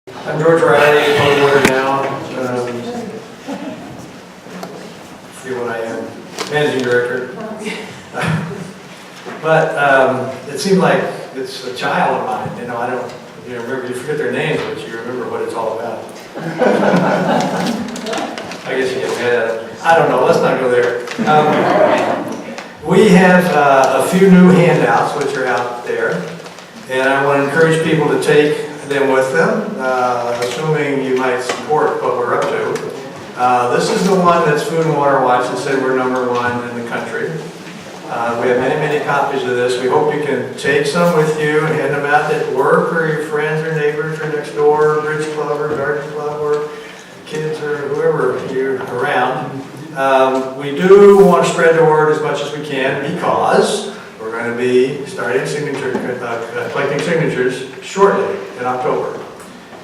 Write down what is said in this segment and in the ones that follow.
I'm George Riley, public water now. See what I am, managing director. But it seemed like it's a child of mine. You know, I don't. You remember, you forget their names, but you remember what it's all about. I guess you get mad at it. I don't know. Let's not go there. We have a few new handouts which are out there, and I want to encourage people to take them with them, assuming you might support what we're up to. This is the one that's Food and Water Watch that said we're #1 in the country. We have many, many copies of this. We hope you can take some with you and hand them out at work, or your friends or neighbors or next door, bridge club or garden club, or kids or whoever you're around. We do want to spread the word as much as we can, because we're going to be starting collecting signatures shortly in October.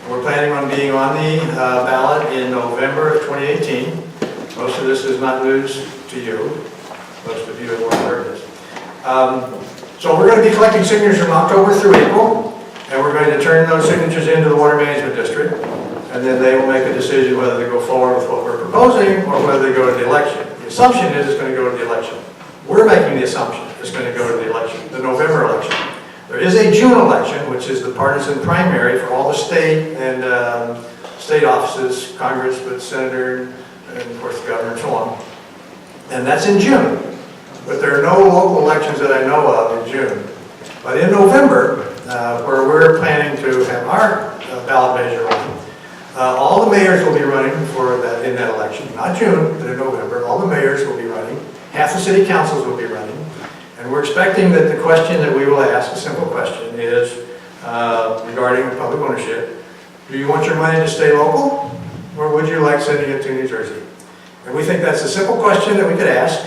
We're planning on being on the ballot in November of 2018. Most of this is not news to you. Most of you have already heard this. So we're going to be collecting signatures from October through April, and we're going to turn those signatures into the Water Management District, and then they will make a decision whether to go forward with what we're proposing or whether they go to the election. The assumption is it's going to go to the election. We're making the assumption it's going to go to the election, the November election. There is a June election, which is the partisan primary for all the state and state offices, Congress, but senator, and of course the governor and so on. And that's in June. But there are no local elections that I know of in June. But in November, where we're planning to have our ballot measure on, all the mayors will be running for that in that election. Not June, but in November. All the mayors will be running. Half the city councils will be running. And we're expecting that the question that we will ask, a simple question, is regarding public ownership. Do you want your money to stay local, or would you like sending it to New Jersey? And we think that's a simple question that we could ask,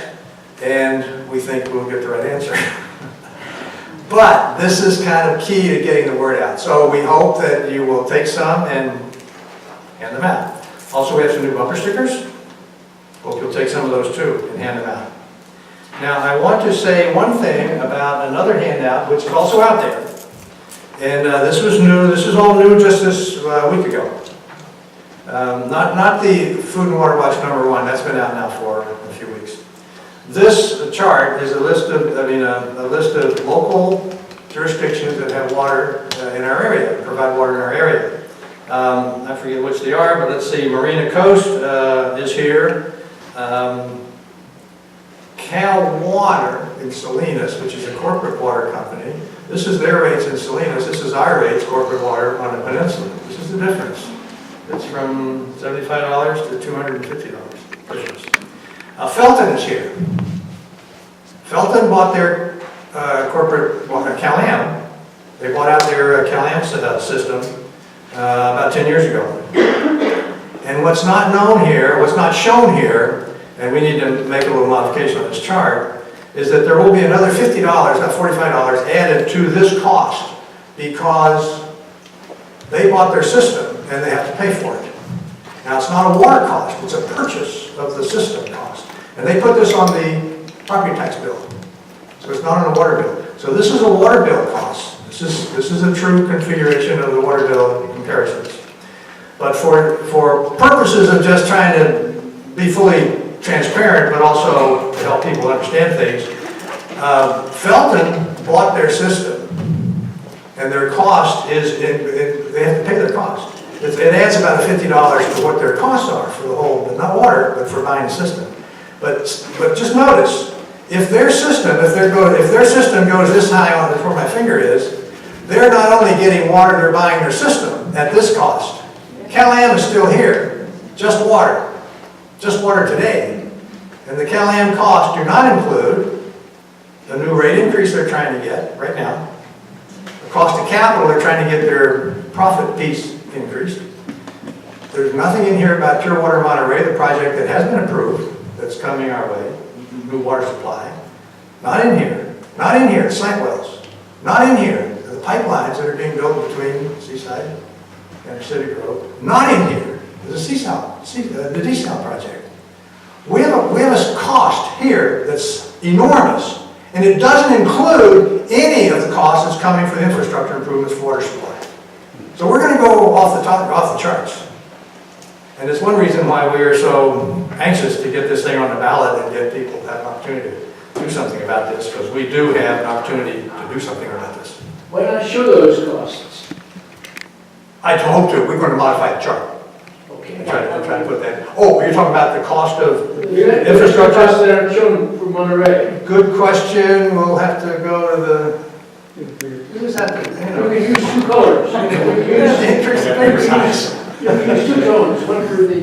and we think we'll get the right answer. But this is kind of key to getting the word out. So we hope that you will take some and hand them out. Also, we have some new bumper stickers. Hope you'll take some of those too and hand them out. Now, I want to say one thing about another handout, which is also out there. And this was new. This is all new just this week ago. Not the Food and Water Watch #1. That's been out now for a few weeks. This chart is a list of, a list of local jurisdictions that have water in our area, provide water in our area. I forget which they are, but let's see. Marina Coast is here. Cal Water in Salinas, which is a corporate water company. This is their rates in Salinas. This is our rates, corporate water on the Peninsula. This is the difference. It's from $75 to $250. Felton is here. Felton bought their corporate water, Cal-Am. They bought out their Cal-Am system about 10 years ago. And what's not known here, what's not shown here, and we need to make a little modification on this chart, is that there will be another $50, not $45, added to this cost because they bought their system and they have to pay for it. Now, it's not a water cost, it's a purchase of the system cost. And they put this on the property tax bill. So it's not on a water bill. So this is a water bill cost. This is a true configuration of the water bill comparisons. But for purposes of just trying to be fully transparent, but also to help people understand things, Felton bought their system, and their cost is, they have to pay their cost. It adds about $50 to what their costs are for the whole, but not water, but for buying the system. But just notice, if their system goes this high on where my finger is, they're not only getting water, they're buying their system at this cost. Cal-Am is still here, just water today. And the Cal-Am costs do not include the new rate increase they're trying to get right now. The cost of capital, they're trying to get their profit piece increased. There's nothing in here about Pure Water Monterey, the project that has been approved, that's coming our way, new water supply. Not in here. Not in here, slant wells. Not in here, the pipelines that are being built between Seaside and City Grove. Not in here, the desal project. We have a cost here that's enormous, and it doesn't include any of the costs that's coming for the infrastructure improvements for water supply. So we're going to go off the charts. And it's one reason why we are so anxious to get this thing on the ballot and get people to have an opportunity to do something about this, because we do have an opportunity to do something about this. Why not show those costs? I hope to. We're going to modify the chart. Okay. I'm trying to put that. Oh, you're talking about the cost of Infrastructure infrastructure? costs that aren't shown for Monterey. Good question. We'll have to go to the. You just have to, you know. We can use two colors. We can use Paper size. two tones, one for the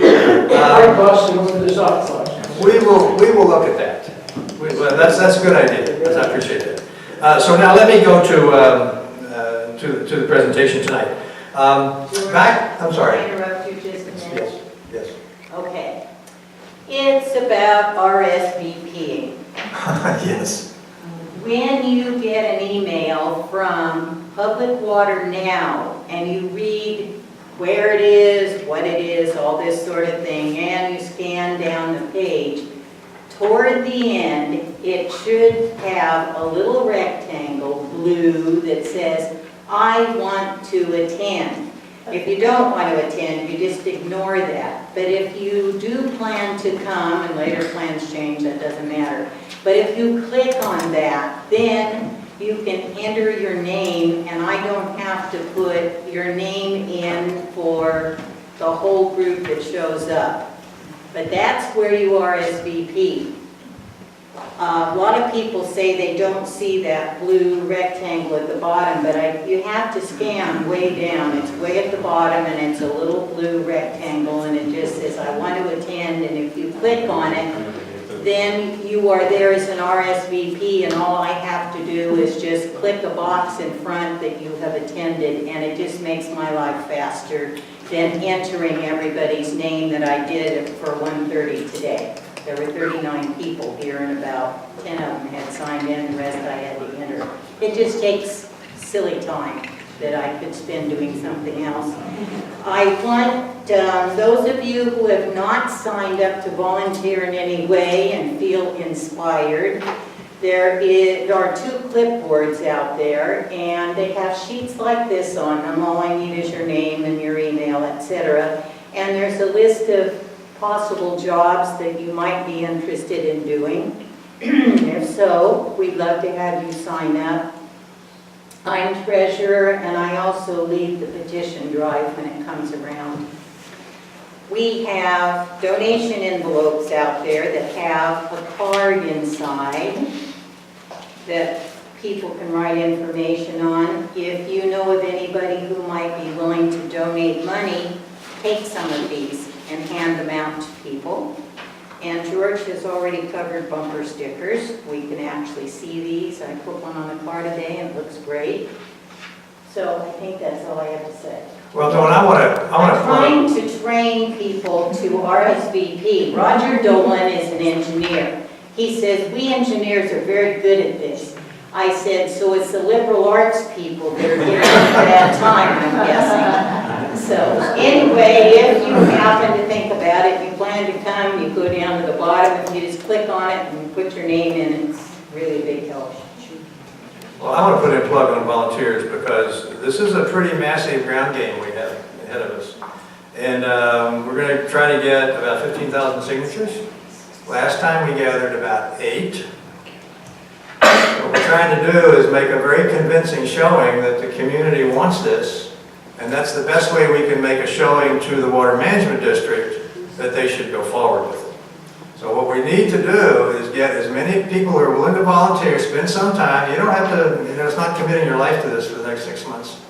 hard costs and one for the soft costs. We will look at that. Well, that's a good idea. I appreciate that. So now let me go to the presentation tonight. I'm sorry. Can I interrupt you just a minute? Yes. Okay. It's about RSVP. Yes. When you get an email from Public Water Now and you read where it is, what it is, all this sort of thing, and you scan down the page, toward the end, it should have a little rectangle, blue, that says, I want to attend. If you don't want to attend, you just ignore that. But if you do plan to come, and later plans change, that doesn't matter. But if you click on that, then you can enter your name, and I don't have to put your name in for the whole group that shows up. But that's where you RSVP. A lot of people say they don't see that blue rectangle at the bottom, but you have to scan way down. It's way at the bottom, and it's a little blue rectangle, and it just says, I want to attend, and if you click on it, then you are there as an RSVP, and all I have to do is just click a box in front that you have attended, and it just makes my life faster than entering everybody's name that I did for 1:30 today. There were 39 people here, and about 10 of them had signed in, the rest I had to enter. It just takes silly time that I could spend doing something else. I want those of you who have not signed up to volunteer in any way and feel inspired, there are 2 clipboards out there, and they have sheets like this on them. All I need is your name and your email, etc. And there's a list of possible jobs that you might be interested in doing. If so, we'd love to have you sign up. I'm treasurer, and I also lead the petition drive when it comes around. We have donation envelopes out there that have a card inside that people can write information on. If you know of anybody who might be willing to donate money, take some of these and hand them out to people. And George has already covered bumper stickers. We can actually see these. I put one on a car today and it looks great. So I think that's all I have to say. Well, Dawn, I'm trying to train people to RSVP. Roger Dolan is an engineer. He says, we engineers are very good at this. I said, so it's the liberal arts people that are giving you that time, I'm guessing. So anyway, if you happen to think about it, you plan to come, you go down to the bottom, and you just click on it and put your name in, it's really a big help. Well, I want to put in a plug on volunteers, because this is a pretty massive ground game we have ahead of us. And we're going to try to get about 15,000 signatures. Last time we gathered about 8. What we're trying to do is make a very convincing showing that the community wants this, and that's the best way we can make a showing to the Water Management District that they should go forward with it. So what we need to do is get as many people who are willing to volunteer, spend some time. You don't have to, it's not committing your life to this for the next 6 months.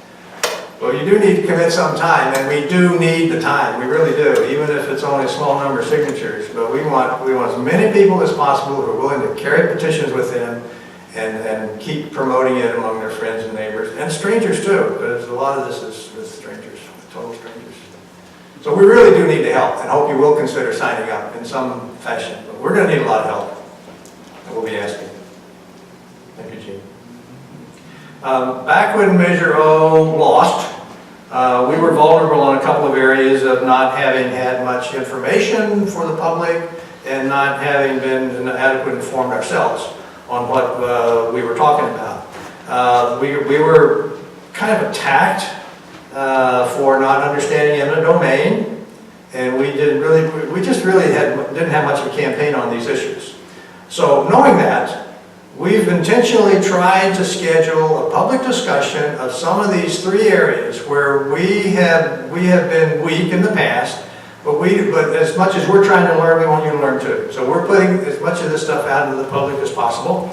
Well, you do need to commit some time, and we do need the time. We really do, even if it's only a small number of signatures. But we want as many people as possible who are willing to carry petitions with them and keep promoting it among their friends and neighbors, and strangers too, because a lot of this is with strangers, with total strangers. So we really do need the help, and hope you will consider signing up in some fashion. But we're going to need a lot of help, and we'll be asking. Thank you, Gene. Back when Measure O lost, we were vulnerable in a couple of areas of not having had much information for the public and not having been adequately informed ourselves on what we were talking about. We were kind of attacked for not understanding eminent domain, and we just really didn't have much of a campaign on these issues. So knowing that, we've intentionally tried to schedule a public discussion of some of these three areas where we have been weak in the past, but as much as we're trying to learn, we want you to learn too. So we're putting as much of this stuff out into the public as possible.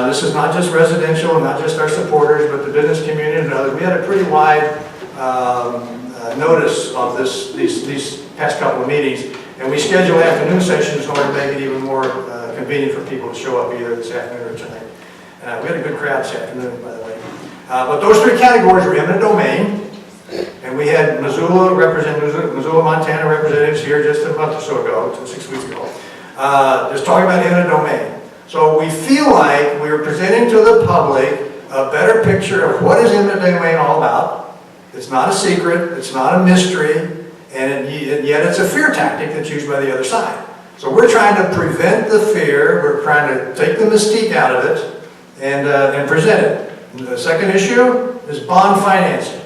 This is not just residential and not just our supporters, but the business community and others. We had a pretty wide notice of these past couple of meetings, and we scheduled afternoon sessions in order to make it even more convenient for people to show up either this afternoon or tonight. We had a good crowd this afternoon, by the way. But those three categories were eminent domain, and we had Missoula, Montana representatives here just a month or so ago, 6 weeks ago, just talking about eminent domain. So we feel like we were presenting to the public a better picture of what is eminent domain all about. It's not a secret, it's not a mystery, and yet it's a fear tactic that's used by the other side. So we're trying to prevent the fear, we're trying to take the mystique out of it and present it. And the second issue is bond financing.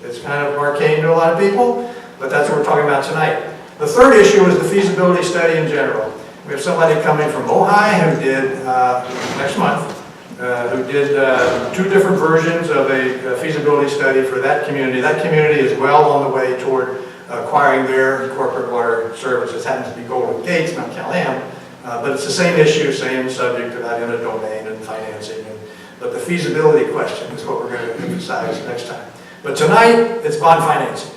It's kind of arcane to a lot of people, but that's what we're talking about tonight. The third issue is the feasibility study in general. We have somebody coming from Ojai who did, next month, who did 2 different versions of a feasibility study for that community. That community is well on the way toward acquiring their corporate water services. It happens to be Golden Gates, not Cal-Am, but it's the same issue, same subject about eminent domain and financing. But the feasibility question is what we're going to emphasize next time. But tonight, it's bond financing.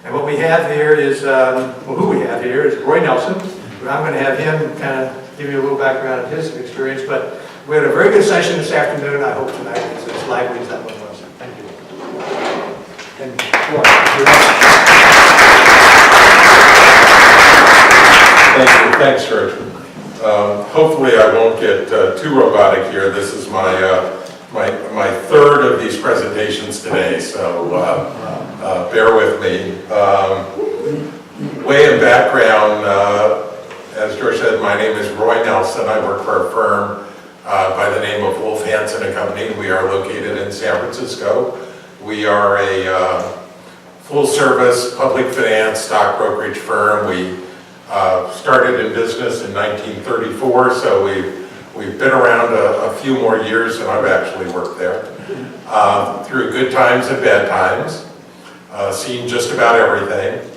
And what we have here is, who we have here is Roy Nelson. I'm going to have him kind of give you a little background of his experience, but we had a very good session this afternoon. I hope tonight is as lively as that one was. Thank you. And Thanks, George. Hopefully I won't get too robotic here. This is my third of these presentations today, so bear with me. Way in background, as George said, my name is Roy Nelson. I work for a firm by the name of Wulff, Hansen and Company. We are located in San Francisco. We are a full-service public finance stock brokerage firm. We started in business in 1934, so we've been around a few more years than I've actually worked there. Through good times and bad times, seen just about everything.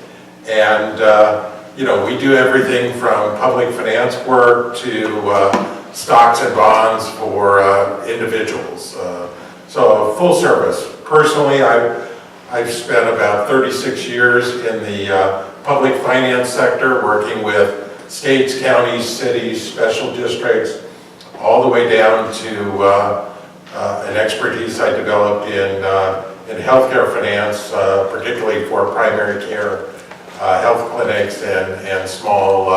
And we do everything from public finance work to stocks and bonds for individuals. So full service. Personally, I've spent about 36 years in the public finance sector, working with states, counties, cities, special districts, all the way down to an expertise I developed in healthcare finance, particularly for primary care, health clinics, and small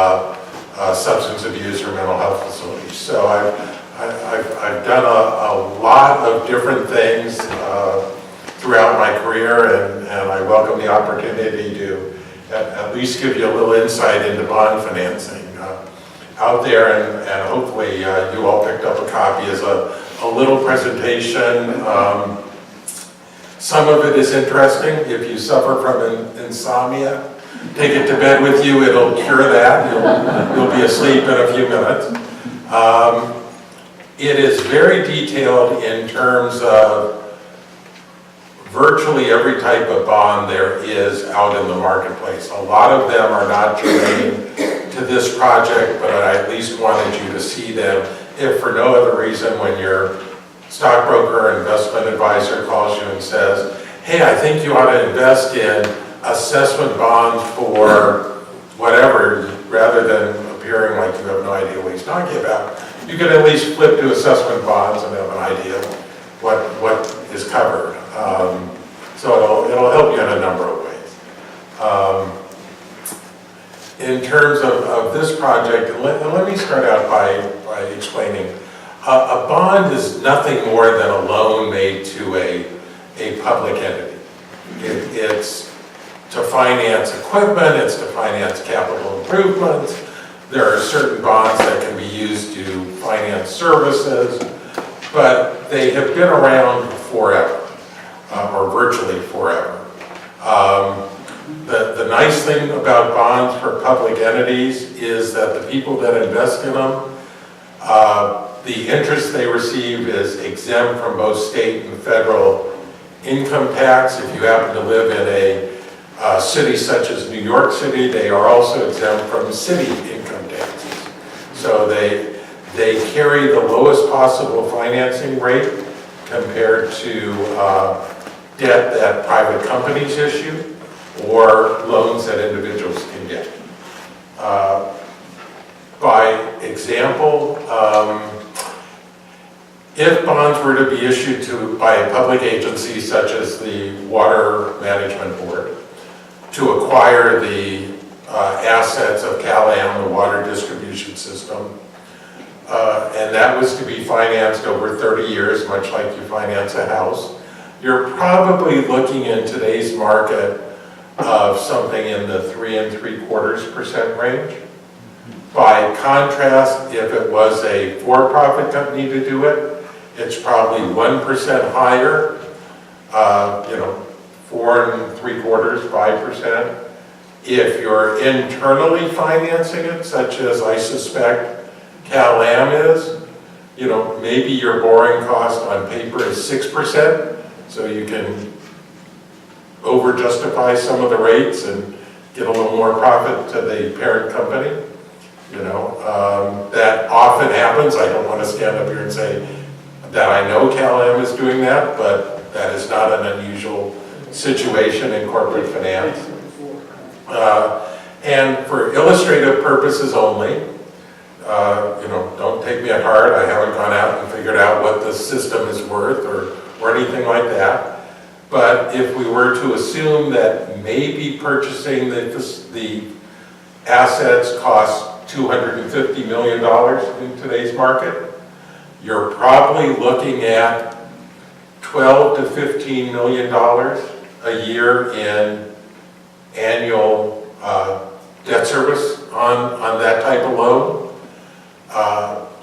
substance abuse or mental health facilities. So I've done a lot of different things throughout my career, and I welcome the opportunity to at least give you a little insight into bond financing out there, and hopefully you all picked up a copy as a little presentation. Some of it is interesting. If you suffer from insomnia, take it to bed with you. It'll cure that. You'll be asleep in a few minutes. It is very detailed in terms of virtually every type of bond there is out in the marketplace. A lot of them are not germane to this project, but I at least wanted you to see them, if for no other reason, when your stockbroker or investment advisor calls you and says, hey, I think you ought to invest in assessment bonds for whatever, rather than appearing like you have no idea what he's talking about. You can at least flip to assessment bonds and have an idea what is covered. So it'll help you in a number of ways. In terms of this project, let me start out by explaining. A bond is nothing more than a loan made to a public entity. It's to finance equipment, it's to finance capital improvements. There are certain bonds that can be used to finance services, but they have been around forever, or virtually forever. The nice thing about bonds for public entities is that the people that invest in them, the interest they receive is exempt from both state and federal income tax. If you happen to live in a city such as New York City, they are also exempt from city income taxes. So they carry the lowest possible financing rate compared to debt that private companies issue or loans that individuals can get. By example, if bonds were to be issued by a public agency such as the Water Management Board to acquire the assets of CalAm, the water distribution system, and that was to be financed over 30 years, much like you finance a house, you're probably looking in today's market of something in the 3 3/4% range. By contrast, if it was a for-profit company to do it, it's probably 1% higher, 4 3/4, 5%. If you're internally financing it, such as I suspect CalAm is, maybe your borrowing cost on paper is 6%, so you can over-justify some of the rates and get a little more profit to the parent company. That often happens. I don't want to stand up here and say that I know CalAm is doing that, but that is not an unusual situation in corporate finance. And for illustrative purposes only, don't take me at heart. I haven't gone out and figured out what the system is worth or anything like that. But if we were to assume that maybe purchasing the assets costs $250 million in today's market, you're probably looking at $12 to $15 million a year in annual debt service on that type of loan.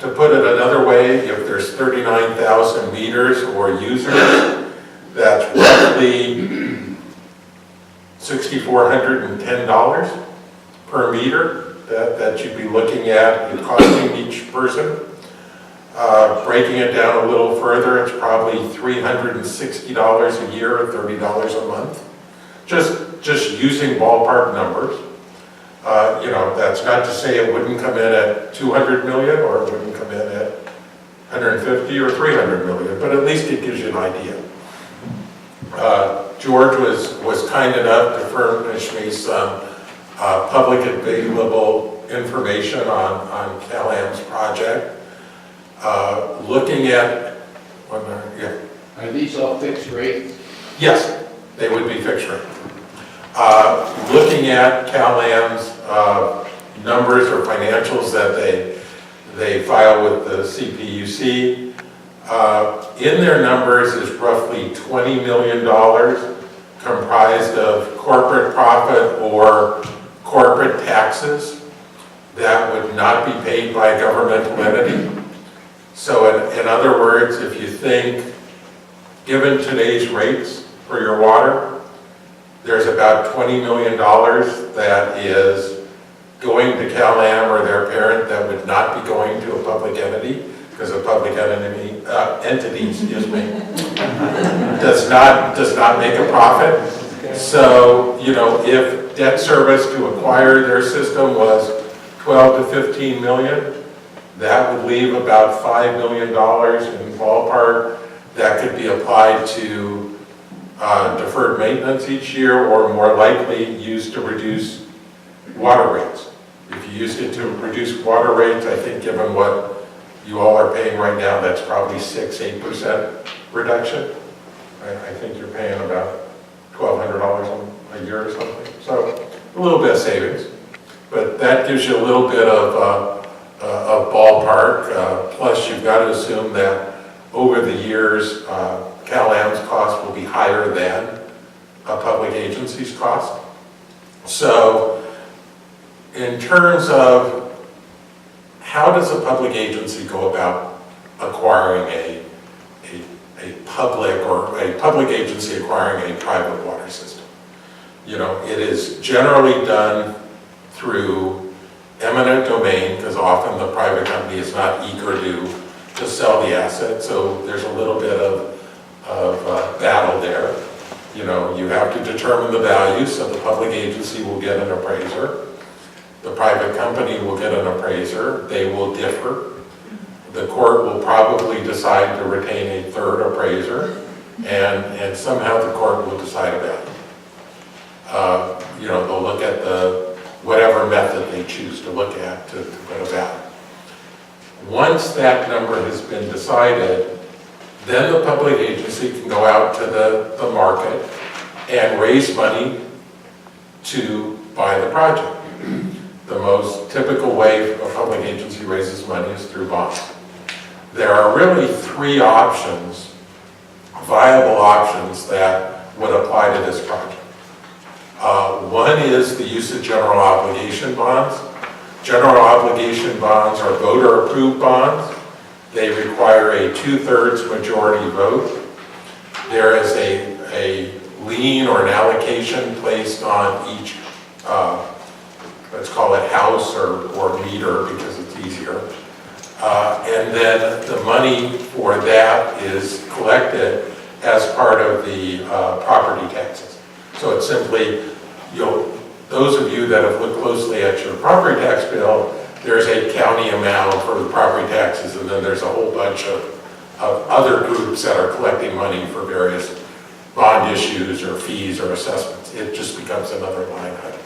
To put it another way, if there's 39,000 meters or users, that's roughly $6,410 per meter that you'd be looking at costing each person. Breaking it down a little further, it's probably $360 a year or $30 a month. Just using ballpark numbers. That's not to say it wouldn't come in at 200 million or it wouldn't come in at 150 or 300 million, but at least it gives you an idea. George was kind enough to furnish me some public available information on CalAm's project. Looking at, Are these all fixed rates? yes, they would be fixed rate. Looking at CalAm's numbers or financials that they file with the CPUC, in their numbers is roughly $20 million comprised of corporate profit or corporate taxes that would not be paid by a governmental entity. So in other words, if you think, given today's rates for your water, there's about $20 million that is going to CalAm or their parent that would not be going to a public entity, because a public entity does not make a profit. So, if debt service to acquire their system was 12 to 15 million, that would leave about $5 million in ballpark that could be applied to deferred maintenance each year, or more likely used to reduce water rates. If you used it to reduce water rates, I think given what you all are paying right now, that's probably 6-8% reduction. I think you're paying about $1,200 a year or something. So a little bit of savings, but that gives you a little bit of ballpark. Plus you've got to assume that over the years, CalAm's cost will be higher than a public agency's cost. So in terms of how does a public agency go about acquiring a public agency acquiring a private water system? You know, it is generally done through eminent domain, because often the private company is not eager to sell the asset, so there's a little bit of battle there. You know, you have to determine the value, so the public agency will get an appraiser. The private company will get an appraiser. They will differ. The court will probably decide to retain a third appraiser, and somehow the court will decide a value. You know, they'll look at whatever method they choose to look at to put a value. Once that number has been decided, then the public agency can go out to the market and raise money to buy the project. The most typical way a public agency raises money is through bonds. There are really three options, viable options, that would apply to this project. One is the use of general obligation bonds. General obligation bonds are voter-approved bonds. They require a 2/3 majority vote. There is a lien or an allocation placed on each, let's call it house or meter because it's easier. And then the money for that is collected as part of the property taxes. So it's simply, those of you that have looked closely at your property tax bill, there's a county amount for the property taxes, and then there's a whole bunch of other groups that are collecting money for various bond issues or fees or assessments. It just becomes another line item.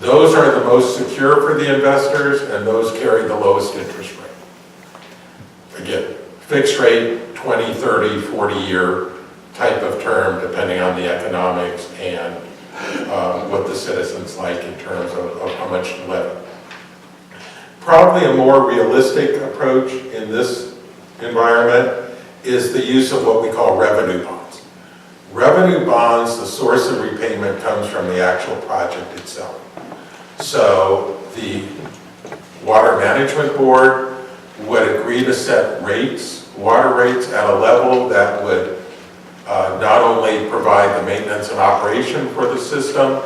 Those are the most secure for the investors, and those carry the lowest interest rate. Again, fixed rate, 20, 30, 40-year type of term, depending on the economics and what the citizens like in terms of how much to levy. Probably a more realistic approach in this environment is the use of what we call revenue bonds. Revenue bonds, the source of repayment comes from the actual project itself. So the Water Management Board would agree to set rates, water rates, at a level that would not only provide the maintenance and operation for the system,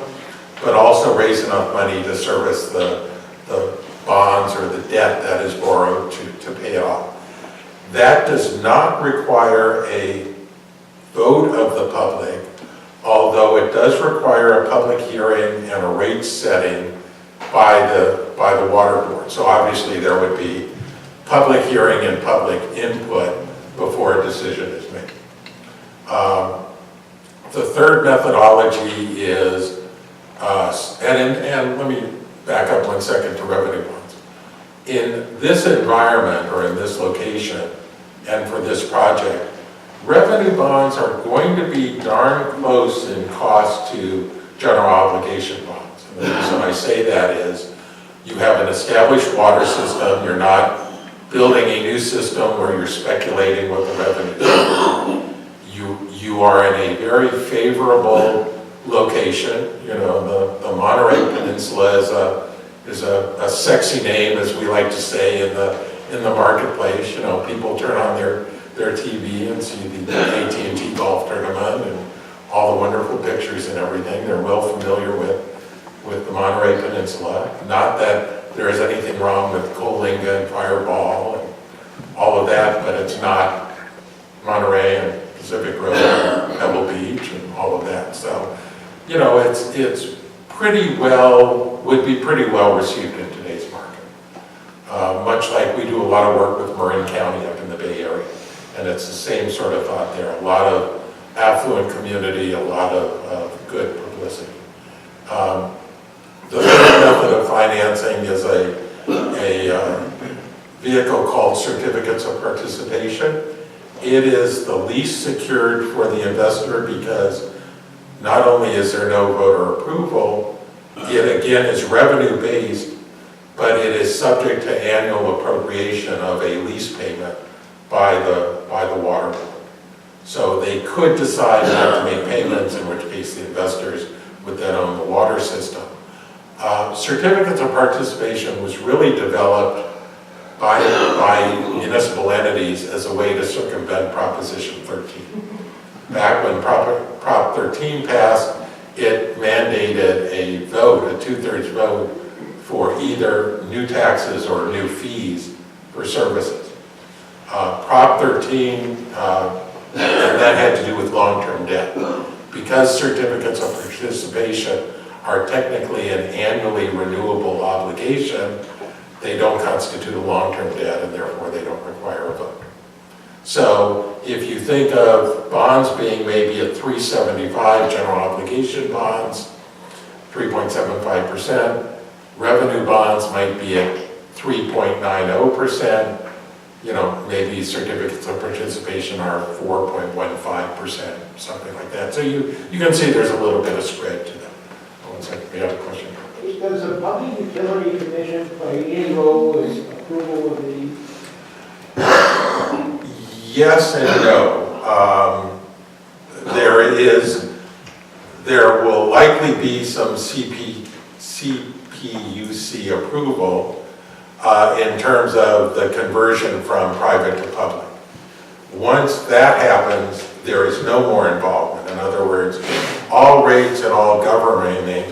but also raise enough money to service the bonds or the debt that is borrowed to pay it off. That does not require a vote of the public, although it does require a public hearing and a rate setting by the water board. So obviously there would be public hearing and public input before a decision is made. The third methodology is, and let me back up 1 second to revenue bonds. In this environment or in this location and for this project, revenue bonds are going to be darn close in cost to general obligation bonds. And the reason I say that is you have an established water system, you're not building a new system where you're speculating what the revenue is. You are in a very favorable location. You know, the Monterey Peninsula is a sexy name, as we like to say in the marketplace. You know, people turn on their TV and see the AT&T golf tournament and all the wonderful pictures and everything. They're well familiar with the Monterey Peninsula. Not that there is anything wrong with Coalinga and Fireball and all of that, but it's not Monterey and Pacific Road, Pebble Beach, and all of that. So, you know, it's pretty well, would be pretty well received in today's market. Much like we do a lot of work with Marin County up in the Bay Area, and it's the same sort of thought there. A lot of affluent community, a lot of good publicity. The third method of financing is a vehicle called certificates of participation. It is the least secured for the investor because not only is there no voter approval, it again is revenue based, but it is subject to annual appropriation of a lease payment by the water board. So they could decide not to make payments, in which case the investors would then own the water system. Certificates of participation was really developed by municipal entities as a way to circumvent Proposition 13. Back when Prop 13 passed, it mandated a vote, a 2/3 vote, for either new taxes or new fees for services. Prop 13, and that had to do with long-term debt. Because certificates of participation are technically an annually renewable obligation, they don't constitute a long-term debt, and therefore they don't require a vote. So if you think of bonds being maybe at 375, general obligation bonds, 3.75%, revenue bonds might be at 3.90%, you know, maybe certificates of participation are 4.15%, something like that. So you can see there's a little bit of spread to them. One second, we have a question. Does the Public Utility Commission play any role in approval of the? Yes and no. There will likely be some CPUC approval in terms of the conversion from private to public. Once that happens, there is no more involvement. In other words, all rates and all governing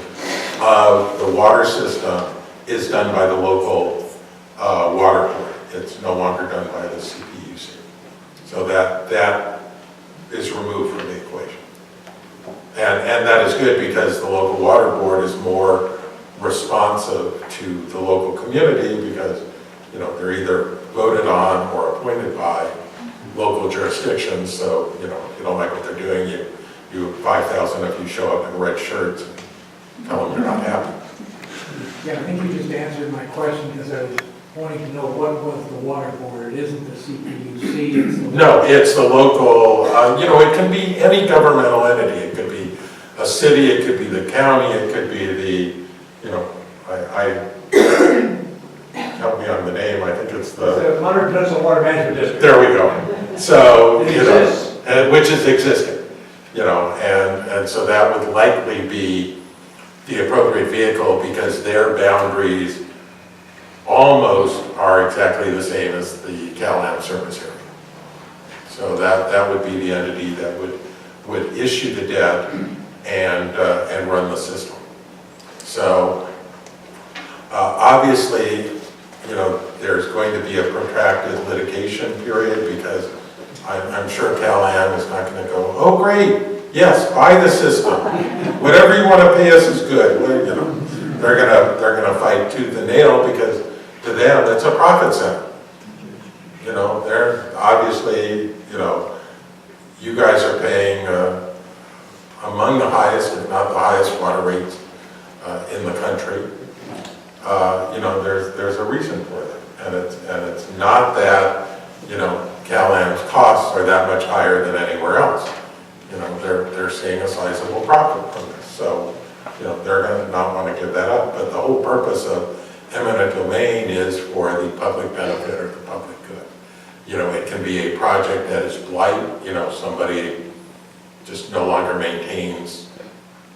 of the water system is done by the local water board. It's no longer done by the CPUC. So that is removed from the equation. And that is good because the local water board is more responsive to the local community because, you know, they're either voted on or appointed by local jurisdictions. So, you know, if you don't like what they're doing, you 5,000 of you show up in red shirts and tell them you're not happy. Yeah, I think you just answered my question because I was wanting to know what was the water board. It isn't the CPUC, it's the... No, it's the local, you know, it can be any governmental entity. It could be a city, it could be the county, it could be the, you know, help me on the name, I think it's the Monterey Peninsula Water Management District. there we go. So, It you know, exists. which is existing, you know, and so that would likely be the appropriate vehicle because their boundaries almost are exactly the same as the Cal-Am service area. So that would be the entity that would issue the debt and run the system. So obviously, you know, there's going to be a protracted litigation period because I'm sure Cal-Am is not going to go, oh great, yes, buy the system. Whatever you want to pay us is good. Well, you know, they're gonna fight tooth and nail because to them it's a profit center. You know, they're obviously, you know, you guys are paying among the highest, if not the highest water rates in the country. You know, there's a reason for that, and it's not that, you know, Cal-Am's costs are that much higher than anywhere else. You know, they're seeing a sizable profit from this, so you know they're going to not want to give that up. But the whole purpose of eminent domain is for the public benefit or the public good. You know, it can be a project that is blight. You know, somebody just no longer maintains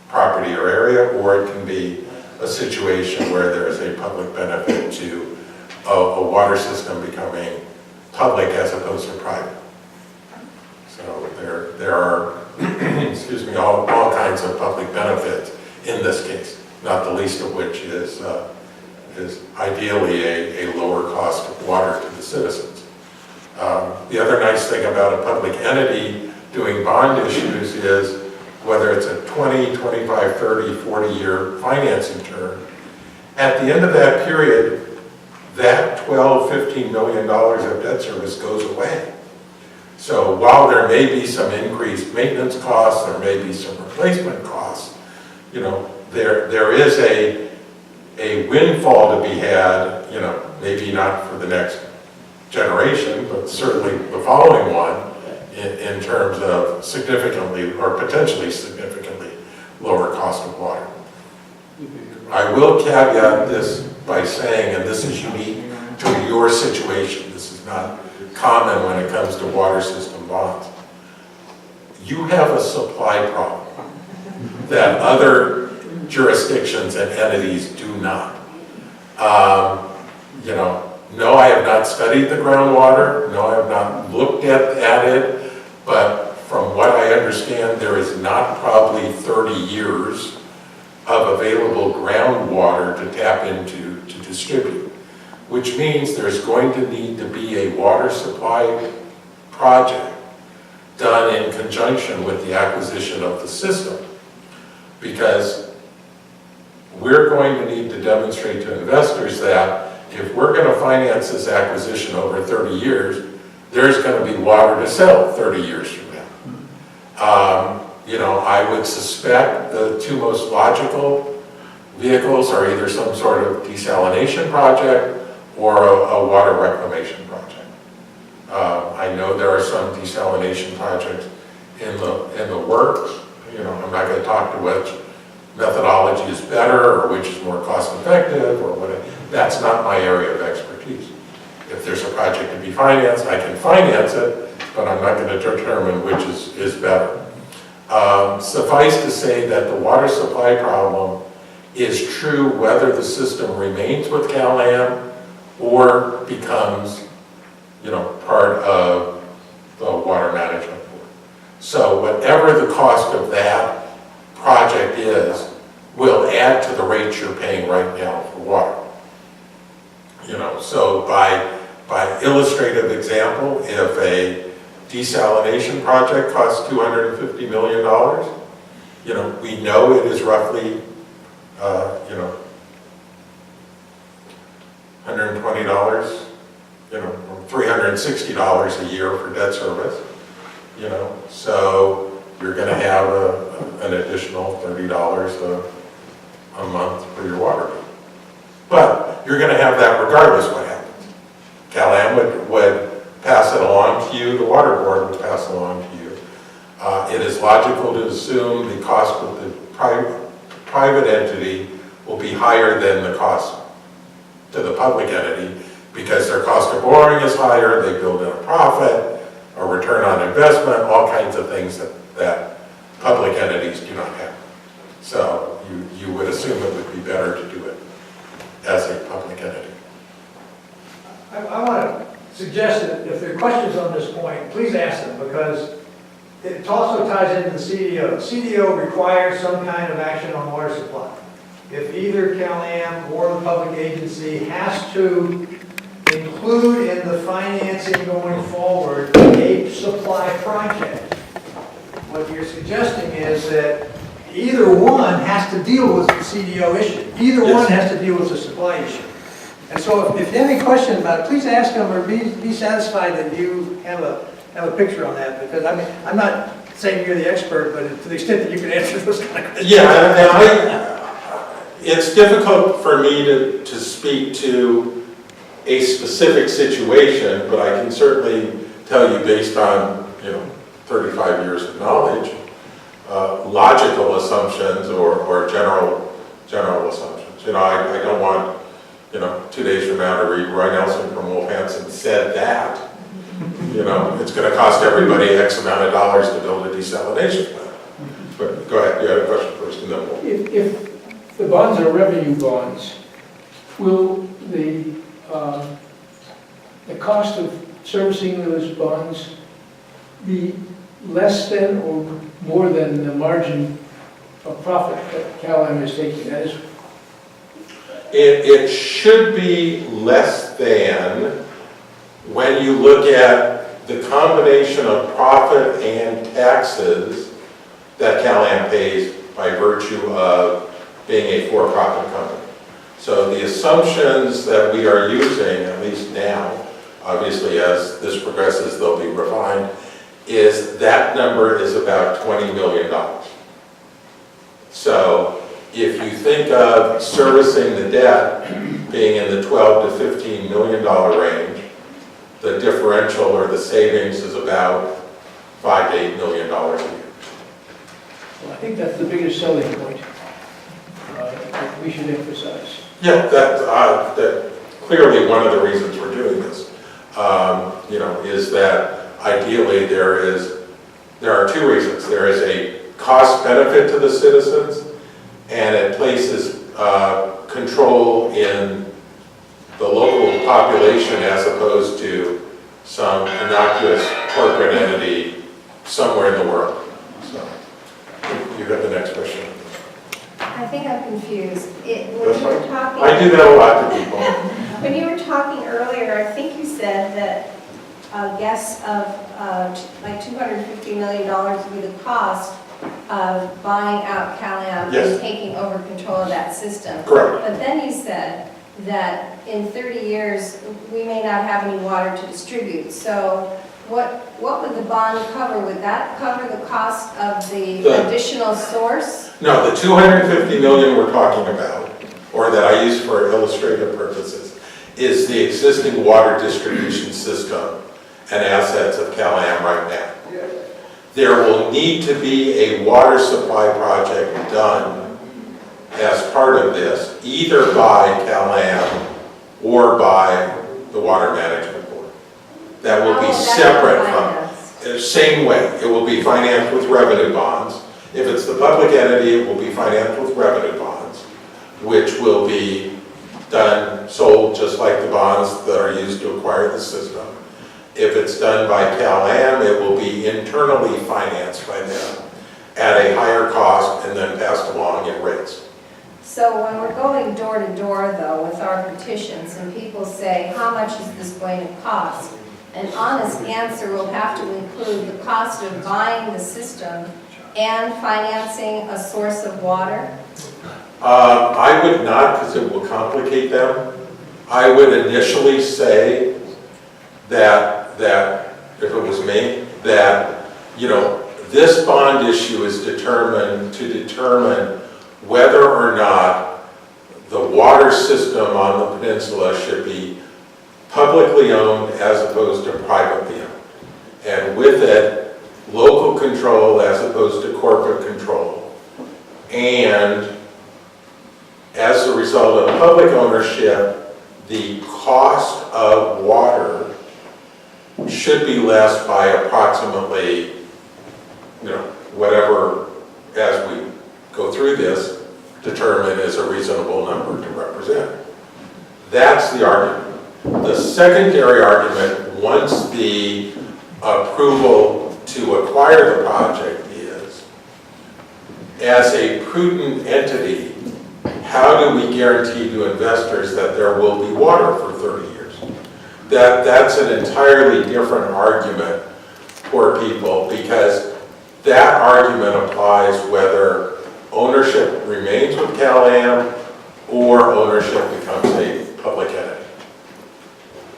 property or area, or it can be a situation where there is a public benefit to a water system becoming public as opposed to private. So there are, excuse me, all kinds of public benefits in this case, not the least of which is ideally a lower cost of water to the citizens. The other nice thing about a public entity doing bond issues is whether it's a 20, 25, 30, 40-year financing term, at the end of that period, that $12, $15 million of debt service goes away. So while there may be some increased maintenance costs, there may be some replacement costs, you know, there is a windfall to be had, you know, maybe not for the next generation, but certainly the following one in terms of significantly or potentially significantly lower cost of water. I will caveat this by saying, and this is unique to your situation, this is not common when it comes to water system bonds. You have a supply problem that other jurisdictions and entities do not. You know, no, I have not studied the groundwater, no, I have not looked at it, but from what I understand, there is not probably 30 years of available groundwater to tap into to distribute, which means there's going to need to be a water supply project done in conjunction with the acquisition of the system, because we're going to need to demonstrate to investors that if we're going to finance this acquisition over 30 years, there's going to be water to sell 30 years from now. You know, I would suspect the two most logical vehicles are either some sort of desalination project or a water reclamation project. I know there are some desalination projects in the works. You know, I'm not going to talk to which methodology is better or which is more cost effective or whatever. That's not my area of expertise. If there's a project to be financed, I can finance it, but I'm not going to determine which is better. Suffice to say that the water supply problem is true whether the system remains with CalAm or becomes, you know, part of the water management board. So whatever the cost of that project is will add to the rates you're paying right now for water. You know, so by illustrative example, if a desalination project costs $250 million, you know, we know it is roughly, you know, $120, you know, $360 a year for debt service, you know, so you're going to have an additional $30 a month for your water bill. But you're going to have that regardless what happens. CalAm would pass it along to you, the water board would pass it along to you. It is logical to assume the cost with the private entity will be higher than the cost to the public entity because their cost of borrowing is higher, they build in a profit, a return on investment, all kinds of things that public entities do not have. So you would assume it would be better to do it as a public entity. I want to suggest that if there are questions on this point, please ask them, because it also ties into the CDO. The CDO requires some kind of action on water supply. If either CalAm or the public agency has to include in the financing going forward a supply project, what you're suggesting is that either one has to deal with the CDO issue. Either one has to deal with the supply issue. And so if you have any question about it, please ask them or be satisfied that you have a picture on that. Because I mean, I'm not saying you're the expert, but to the extent that you can answer those kind of questions. Yeah, it's difficult for me to speak to a specific situation, but I can certainly tell you based on, you know, 35 years of knowledge, logical assumptions or general assumptions. You know, I don't want, you know, 2 days from now to read Roy Nelson from Wulff Hansen said that. You know, it's going to cost everybody X amount of dollars to build a desalination plant. But go ahead, you had a question first, and then we'll. If the bonds are revenue bonds, will the cost of servicing those bonds be less than or more than the margin of profit that CalAm is taking? That is, It should be less than when you look at the combination of profit and taxes that CalAm pays by virtue of being a for-profit company. So the assumptions that we are using, at least now, obviously as this progresses they'll be refined, is that number is about $20 million. So if you think of servicing the debt being in the $12 to $15 million range, the differential or the savings is about $5 to $8 million a year. well, I think that's the biggest selling point that we should emphasize. Yeah, that clearly one of the reasons we're doing this, you know, is that ideally there are two reasons. There is a cost benefit to the citizens, and it places control in the local population as opposed to some innocuous corporate entity somewhere in the world. got the next question. I think I'm confused. When That's you were fine. talking, I do that a lot to people. when you were talking earlier, I think you said that a guess of like $250 million would be the cost of buying out CalAm Yes. and taking over control of that system. Correct. But then you said that in 30 years, we may not have any water to distribute. So what would the bond cover? Would that cover the cost of the additional source? No, the 250 million we're talking about, or that I use for illustrative purposes, is the existing water distribution system and assets of CalAm right now. There will need to be a water supply project done as part of this, either by CalAm or by the Water Management Board. That will be separate from, same way, it will be financed with revenue bonds. If it's the public entity, it will be financed with revenue bonds, which will be done, sold just like the bonds that are used to acquire the system. If it's done by CalAm, it will be internally financed by them at a higher cost and then passed along in rates. So when we're going door to door though with our petitions and people say, how much is this going to cost? An honest answer will have to include the cost of buying the system and financing a source of water? I would not, because it will complicate them. I would initially say that if it was me, that, you know, this bond issue is determined to determine whether or not the water system on the peninsula should be publicly owned as opposed to privately owned. And with it, local control as opposed to corporate control. And as a result of public ownership, the cost of water should be less by approximately, you know, whatever, as we go through this, determine is a reasonable number to represent. That's the argument. The secondary argument, once the approval to acquire the project is, as a prudent entity, how do we guarantee to investors that there will be water for 30 years? That's an entirely different argument for people, because that argument applies whether ownership remains with CalAm or ownership becomes a public entity.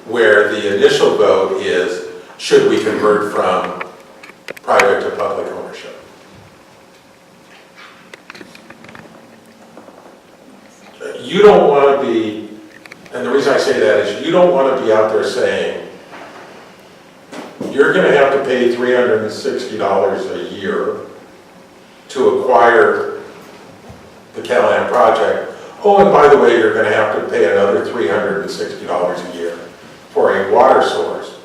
Where the initial vote is, should we convert from private to public ownership? You don't want to be, and the reason I say that is you don't want to be out there saying, you're going to have to pay $360 a year to acquire the CalAm project. Oh, and by the way, you're going to have to pay another $360 a year for a water source.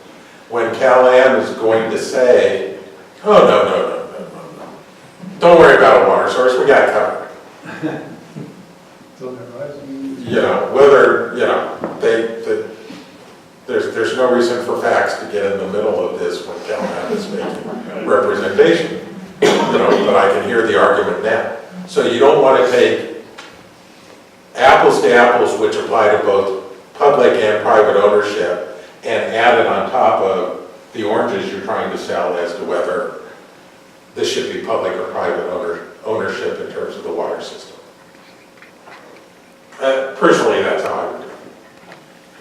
When CalAm is going to say, oh, no. Don't worry about a water source, we got it covered. You know, whether, you know, there's no reason for facts to get in the middle of this when CalAm is making representation, you know, but I can hear the argument now. So you don't want to take apples to apples, which apply to both public and private ownership, and add it on top of the oranges you're trying to sell as to whether this should be public or private ownership in terms of the water system. Personally, that's how I would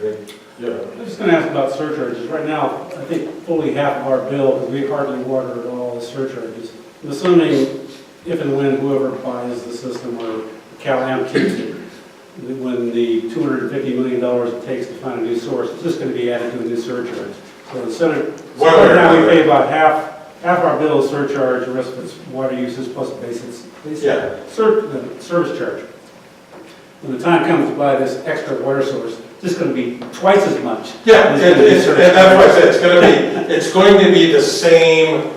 do it. Yeah. I'm just going to ask about surcharges. Right now, I think fully half of our bill, because we hardly water at all, is surcharges. I'm assuming if and when whoever buys the system or CalAm keeps it, when the $250 million it takes to find a new source, it's just going to be added to a new surcharge. So instead of, right now we pay about half our bill is surcharge, the rest of it's water usage plus basic service charge. When the time comes to buy this extra water source, it's just going to be twice as much. Yeah, and that's why I said it's going to be the same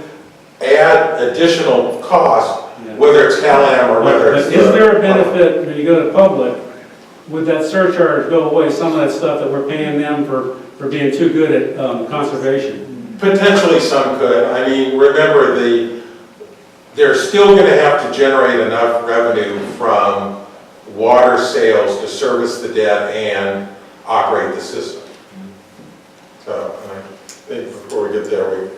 additional cost, whether it's CalAm or whether it's. But is there a benefit when you go to public? Would that surcharge go away? Some of that stuff that we're paying them for being too good at conservation. Potentially some could. I mean, remember the they're still going to have to generate enough revenue from water sales to service the debt and operate the system. So, I think before we get there,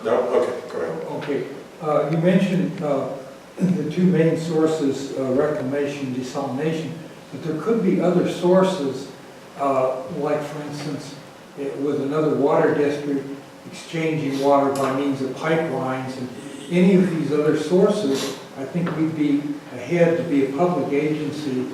no? Okay, go ahead. Okay, you mentioned the two main sources, reclamation, desalination, but there could be other sources, like for instance, with another water district, exchanging water by means of pipelines, and any of these other sources, I think we'd be ahead to be a public agency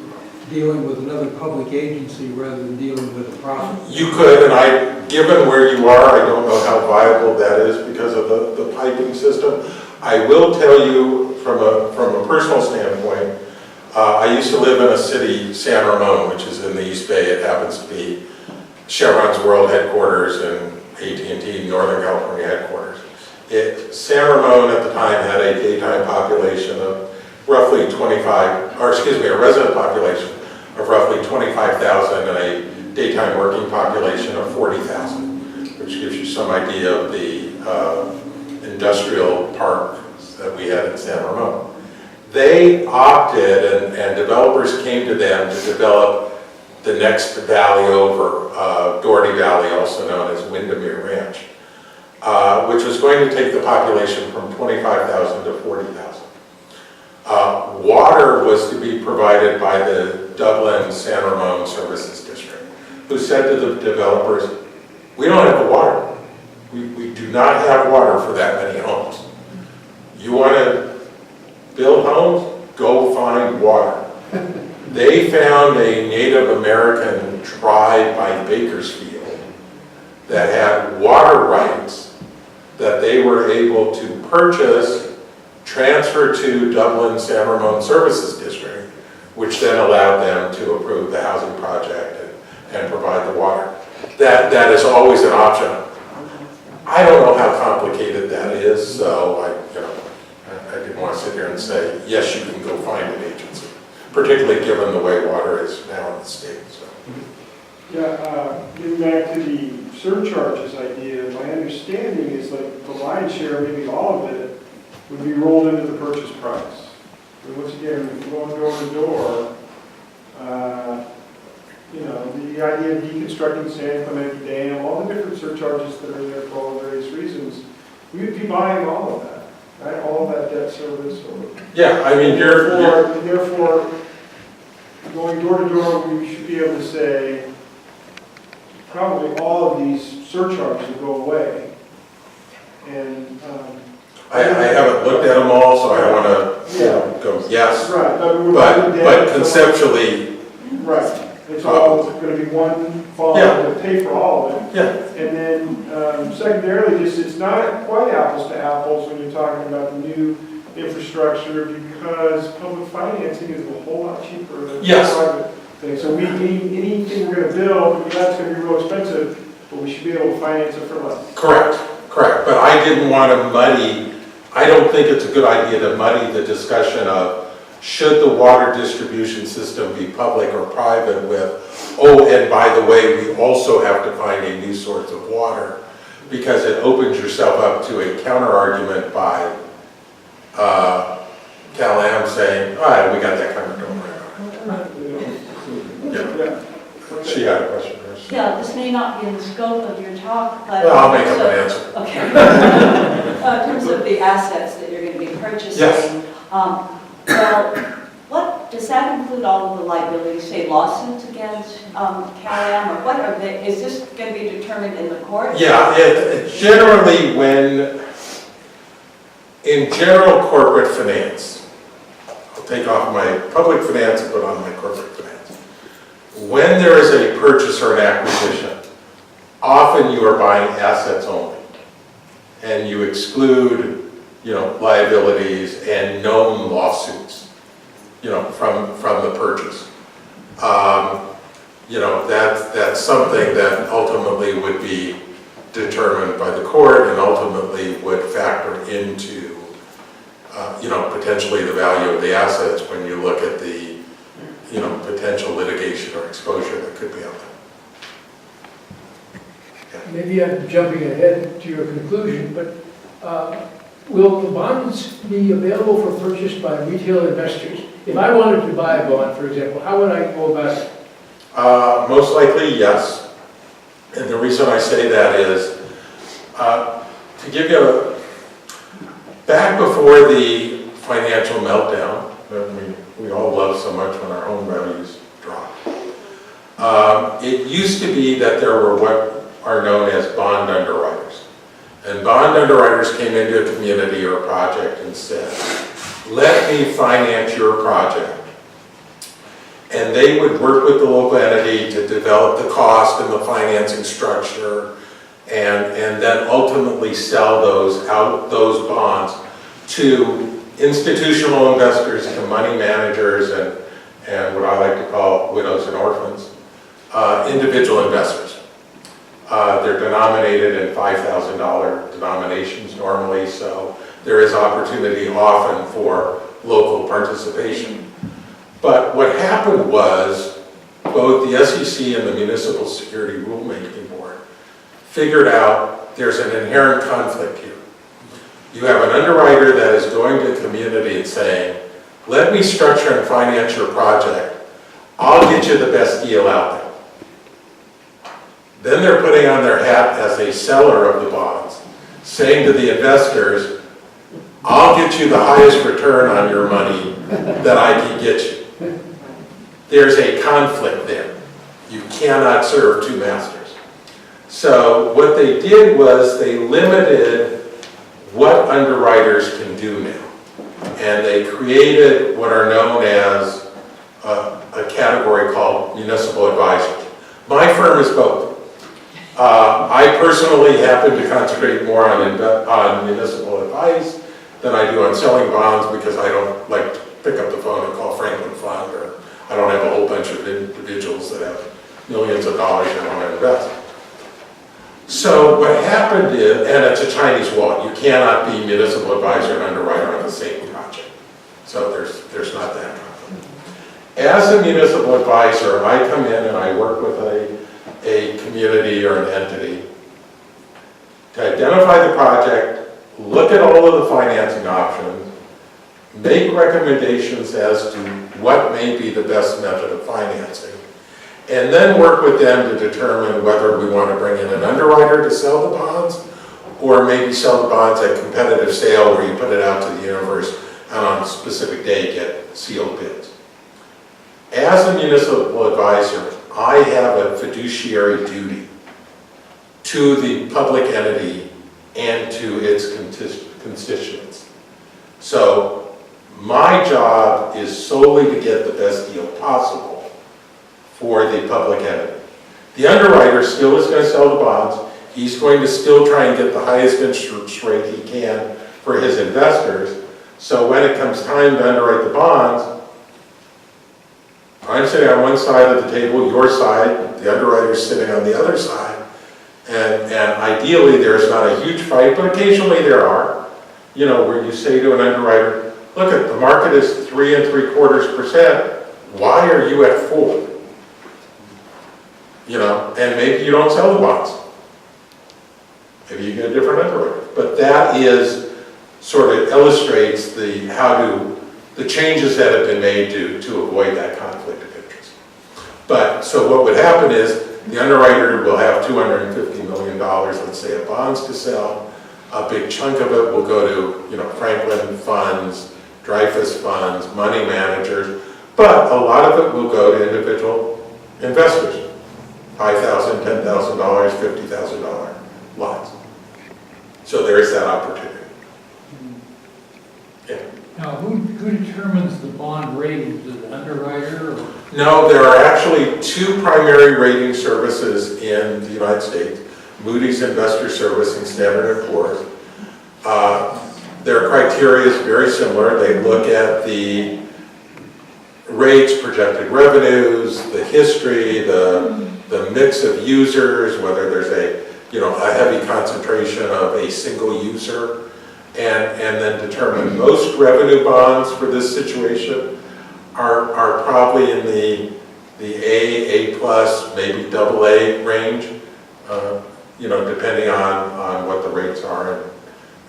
dealing with another public agency rather than dealing with a profit. You could, and given where you are, I don't know how viable that is because of the piping system. I will tell you from a personal standpoint, I used to live in a city, San Ramon, which is in the East Bay. It happens to be Chevron's world headquarters and AT&T Northern California headquarters. San Ramon at the time had a daytime population of roughly a resident population of roughly 25,000 and a daytime working population of 40,000, which gives you some idea of the industrial park that we had in San Ramon. They opted, and developers came to them to develop the next valley over, Doherty Valley, also known as Windermere Ranch, which was going to take the population from 25,000 to 40,000. Water was to be provided by the Dublin-San Ramon Services District, who said to the developers, we don't have the water. We do not have water for that many homes. You want to build homes? Go find water. They found a Native American tribe by Bakersfield that had water rights that they were able to purchase, transfer to Dublin San Ramon Services District, which then allowed them to approve the housing project and provide the water. That is always an option. I don't know how complicated that is, so I didn't want to sit here and say, yes, you can go find an agency, particularly given the way water is now in the state. So. Yeah, getting back to the surcharges idea, my understanding is like the lion's share, maybe all of it, would be rolled into the purchase price. And once again, if you're going door to door, the idea of deconstructing San Clemente Dam, all the different surcharges that are there for all various reasons, we would be buying all of that, right? All of that debt service. Yeah, I mean, therefore, going door to door, we should be able to say, probably all of these surcharges will go away. And I haven't looked at them all, so I don't want to go yes. Right, but conceptually, right. It's all going to be one fund to pay for all of it. Yeah. And then secondarily, it's not quite apples to apples when you're talking about the new infrastructure because public financing is a whole lot cheaper than private thing. So anything we're going to build, that's going to be real expensive, but we should be able to finance it for less. Correct. But I didn't want to I don't think it's a good idea to muddy the discussion of should the water distribution system be public or private with, and by the way, we also have to find a new source of water, because it opens yourself up to a counter argument by Cal-Am saying, all right, we got that covered, don't worry about it. Yeah. She had a question first. Yeah, this may not be in the scope of your talk, but... Well, I'll make up an answer. Okay. In terms of the assets that you're going to be purchasing, yes. Well, what, does that include all of the liabilities, say lawsuits against Cal-Am, or what are they, is this going to be determined in the court? Yeah, generally in general corporate finance, I'll take off my public finance and put on my corporate finance. When there is a purchase or an acquisition, often you are buying assets only, and you exclude liabilities and known lawsuits, from the purchase. That's something that ultimately would be determined by the court and ultimately would factor into, potentially the value of the assets when you look at the, potential litigation or exposure that could be on them. Maybe I'm jumping ahead to your conclusion, but will the bonds be available for purchase by retail investors? If I wanted to buy a bond, for example, how would I go about it? Most likely, yes. And the reason I say that is, to give you back before the financial meltdown, that we all love so much when our home values drop, it used to be that there were what are known as bond underwriters. And bond underwriters came into a community or a project and said, let me finance your project. And they would work with the local entity to develop the cost and the financing structure, and then ultimately sell those bonds to institutional investors, to money managers, and what I like to call widows and orphans, individual investors. They're denominated in $5,000 denominations normally, so there is opportunity often for local participation. But what happened was both the SEC and the Municipal Security Rulemaking Board figured out there's an inherent conflict here. You have an underwriter that is going to the community and saying, let me structure and finance your project. I'll get you the best deal out there. Then they're putting on their hat as a seller of the bonds, saying to the investors, I'll get you the highest return on your money that I can get you. There's a conflict there. You cannot serve two masters. So what they did was they limited what underwriters can do now. And they created what are known as a category called municipal advisors. My firm is both. I personally happen to concentrate more on municipal advice than I do on selling bonds, because I don't like to pick up the phone and call Franklin Fund, or I don't have a whole bunch of individuals that have millions of dollars they want to invest. So what happened is, and it's a Chinese wall, you cannot be municipal advisor and underwriter on the same project. So there's not that conflict. As a municipal advisor, I come in and I work with a community or an entity to identify the project, look at all of the financing options, make recommendations as to what may be the best method of financing, and then work with them to determine whether we want to bring in an underwriter to sell the bonds, or maybe sell the bonds at competitive sale where you put it out to the universe and on a specific day get sealed bids. As a municipal advisor, I have a fiduciary duty to the public entity and to its constituents. So my job is solely to get the best deal possible for the public entity. The underwriter still is going to sell the bonds. He's going to still try and get the highest interest rate he can for his investors. So when it comes time to underwrite the bonds, I'm sitting on one side of the table, your side, the underwriter's sitting on the other side. And ideally there's not a huge fight, but occasionally there are, where you say to an underwriter, look, the market is 3 3/4%. Why are you at 4? And maybe you don't sell the bonds. Maybe you get a different underwriter. But that is sort of illustrates the changes that have been made to avoid that conflict of interest. But so what would happen is the underwriter will have $250 million, let's say, of bonds to sell. A big chunk of it will go to Franklin funds, Dreyfus funds, money managers, but a lot of it will go to individual investors. $5,000, $10,000, $50,000 lots. So there is that opportunity. Yeah. Now, who determines the bond ratings? Is it the underwriter or? No, there are actually two primary rating services in the United States, Moody's Investor Service and Standard & Poor's. Their criteria is very similar. They look at the rates, projected revenues, the history, the mix of users, whether there's a heavy concentration of a single user, and then determine most revenue bonds for this situation are probably in the A+, maybe AA range, depending on what the rates are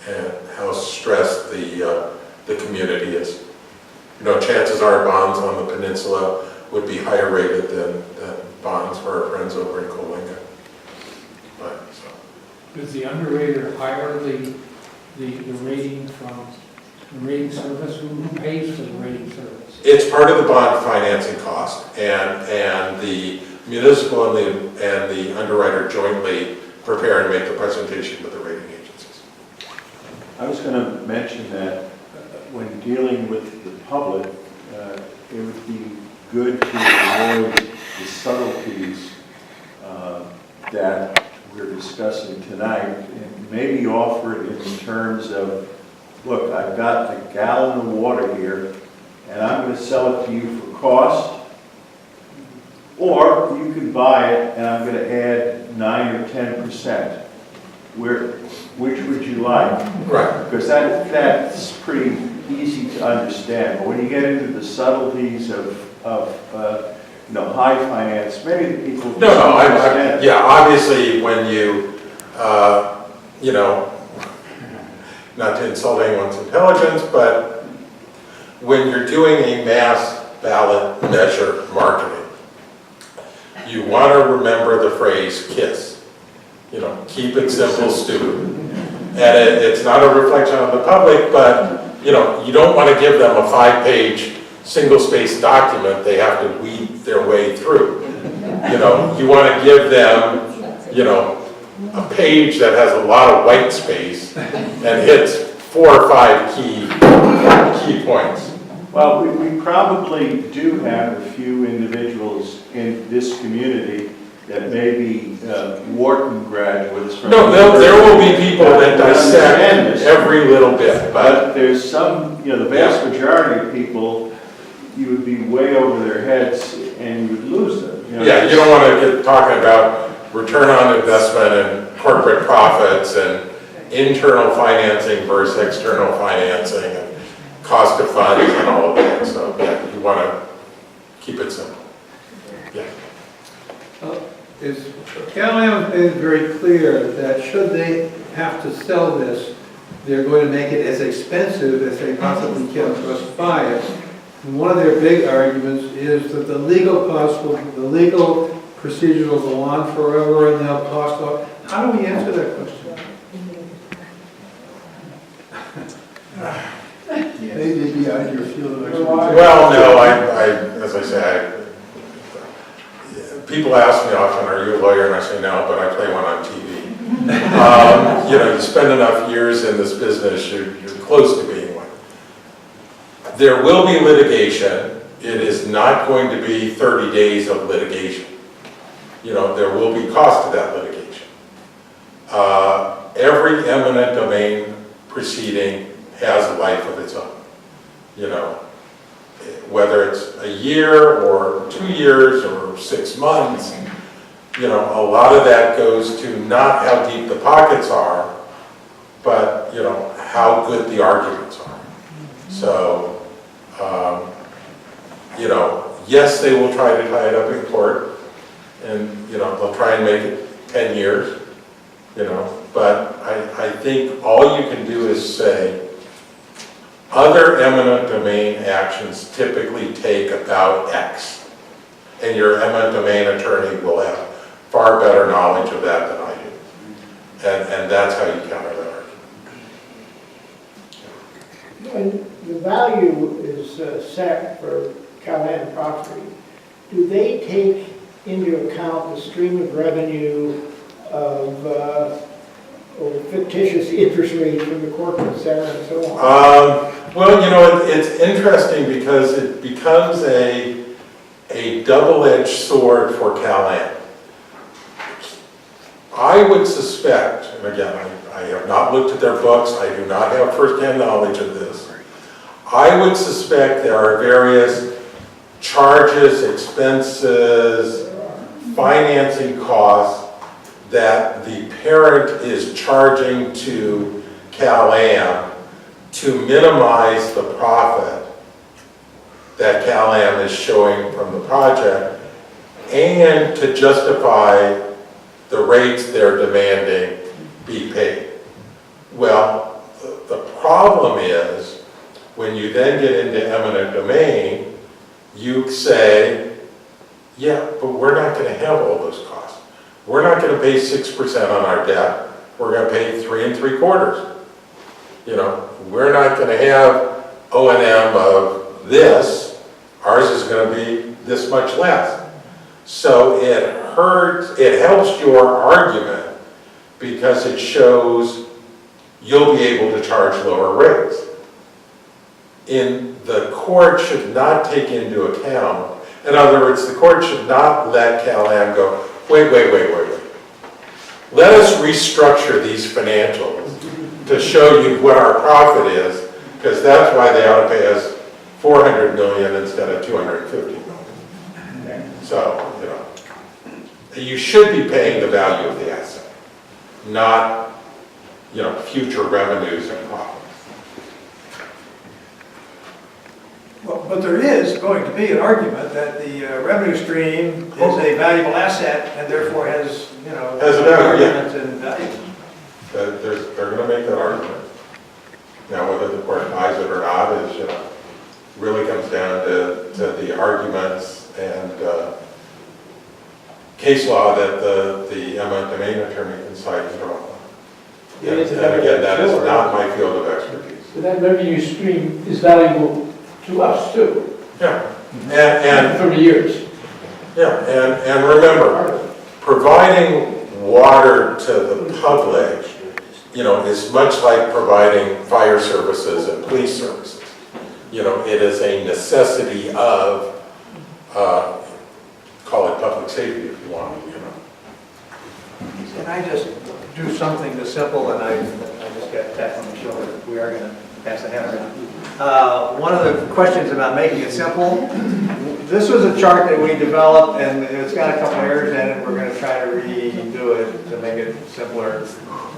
how stressed the community is. You know, chances are bonds on the peninsula would be higher rated than bonds for our friends over in Coalinga. But, so. Does the underwriter hire the rating from the rating service? Who pays for the rating service? It's part of the bond financing cost, and the municipal and the underwriter jointly prepare and make the presentation to the rating agencies. I was going to mention that when dealing with the public, it would be good to avoid the subtleties that we're discussing tonight, and maybe offer it in terms of, look, I've got a gallon of water here, and I'm going to sell it to you for cost, or you can buy it and I'm going to add 9 or 10%. Which would you like? Right. Because that's pretty easy to understand. But when you get into the subtleties of high finance, maybe the people No, yeah, obviously when you, not to insult anyone's intelligence, but when you're doing a mass ballot measure marketing, you want to remember the phrase KISS. Keep it simple, stupid. And it's not a reflection on the public, but you don't want to give them a 5-page single-spaced document they have to weed their way through. You want to give them, a page that has a lot of white space and hits 4 or 5 key points. Well, we probably do have a few individuals in this community that may be Wharton graduates. No, there will be people that dissect every little bit. But there's some, the vast majority of people, you would be way over their heads and you would lose them. Yeah, you don't want to get talking about return on investment and corporate profits and internal financing versus external financing and cost of funds and all of that. So yeah, you want to keep it simple. Yeah. Cal-Am has been very clear that should they have to sell this, they're going to make it as expensive as they possibly can for us to buy it. And one of their big arguments is that the legal procedure will go on forever and they'll cost off. How do we answer that question? Maybe be out of your field of expertise. Well, no, as I say, people ask me often, are you a lawyer? And I say, no, but I play one on TV. You spend enough years in this business, you're close to being one. There will be litigation. It is not going to be 30 days of litigation. There will be cost to that litigation. Every eminent domain proceeding has a life of its own. Whether it's a year or 2 years or 6 months, a lot of that goes to not how deep the pockets are, but, how good the arguments are. So, yes, they will try to tie it up in court, and, they'll try and make it 10 years, but I think all you can do is say, other eminent domain actions typically take about X, and your eminent domain attorney will have far better knowledge of that than I do. And that's how you counter that argument. When the value is set for Cal-Am property, do they take into account the stream of revenue of fictitious interest rates from the corporate center and so on? Well, it's interesting because it becomes a double-edged sword for Cal-Am. I would suspect, and again, I have not looked at their books, I do not have firsthand knowledge of this. I would suspect there are various charges, expenses, financing costs that the parent is charging to Cal-Am to minimize the profit that Cal-Am is showing from the project and to justify the rates they're demanding be paid. Well, The problem is, when you then get into eminent domain, you say, yeah, but we're not going to have all those costs. We're not going to pay 6% on our debt. We're going to pay 3 3/4. You know, we're not going to have O&M of this. Ours is going to be this much less. So it helps your argument because it shows you'll be able to charge lower rates. The court should not take into account, in other words, the court should not let Cal-Am go, wait. Let us restructure these financials to show you what our profit is, because that's why they ought to pay us $400 million instead of $250 million. So, you know, you should be paying the value of the asset, not, you know, future revenues and profits. Well, but there is going to be an argument that the revenue stream is a valuable asset and therefore has, you know, Has a value, yeah. argument and value. They're going to make that argument. Now, whether the court buys it or not is, you know, really comes down to the arguments and case law that the eminent domain attorney can cite and draw on. Yeah, And it's a again, that is double-edged not my field of expertise. So that revenue stream is valuable to us too, Yeah, and for years. yeah, and remember, providing water to the public, you know, is much like providing fire services and police services. You know, it is a necessity of, call it public safety if you want, you know. Can I just do something that's simple, and I just got tapped on the shoulder. We are going to pass the hat around. One of the questions about making it simple, this was a chart that we developed, and it's got a couple errors in it. We're going to try to redo it to make it simpler.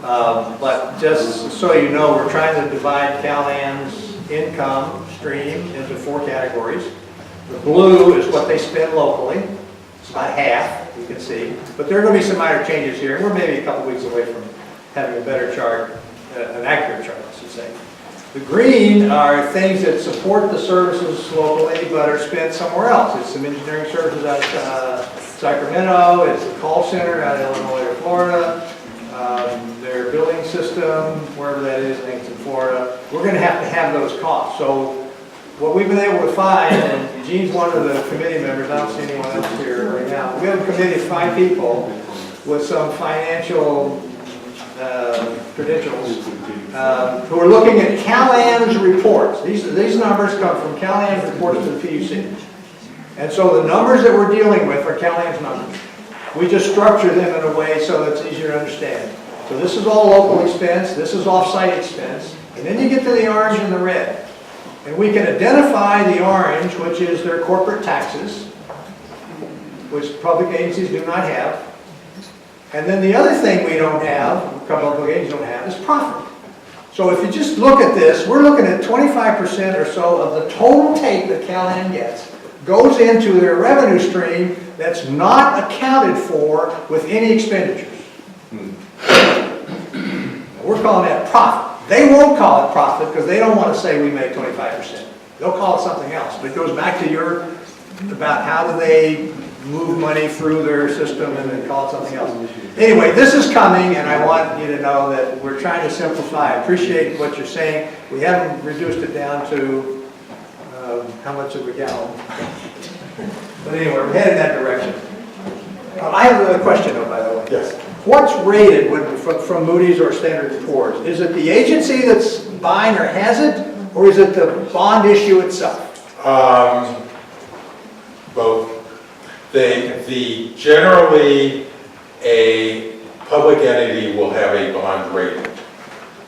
But just so you know, we're trying to divide Cal-Am's income stream into 4 categories. The blue is what they spend locally. It's about half, you can see. But there are going to be some minor changes here, and we're maybe a couple weeks away from having a better chart, an accurate chart, I should say. The green are things that support the services locally but are spent somewhere else. It's some engineering services out of Sacramento, it's the call center out of Illinois or Florida, their billing system, wherever that is, I think it's in Florida. We're going to have those costs. So what we've been able to find, and Eugene's one of the committee members, I don't see anyone else here right now. We have a committee of 5 people with some financial credentials who are looking at Cal-Am's reports. These numbers come from Cal-Am's reports to the PUC. And so the numbers that we're dealing with are Cal-Am's numbers. We just structure them in a way so that it's easier to understand. So this is all local expense, this is off-site expense, and then you get to the orange and the red. And we can identify the orange, which is their corporate taxes, which public agencies do not have. And then the other thing we don't have, public agencies don't have, is profit. So if you just look at this, we're looking at 25% or so of the total take that Cal-Am gets goes into their revenue stream that's not accounted for with any expenditures. We're calling that profit. They won't call it profit because they don't want to say we made 25%. They'll call it something else. But it goes back to your, about how do they move money through their system and then call it something else. Anyway, this is coming, and I want you to know that we're trying to simplify. I appreciate what you're saying. We haven't reduced it down to how much of a gallon. But anyway, we're headed in that direction. I have another question, though, by the way. Yes. What's rated from Moody's or Standard & Poor's? Is it the agency that's buying or has it, or is it the bond issue itself? Both. Generally, a public entity will have a bond rating.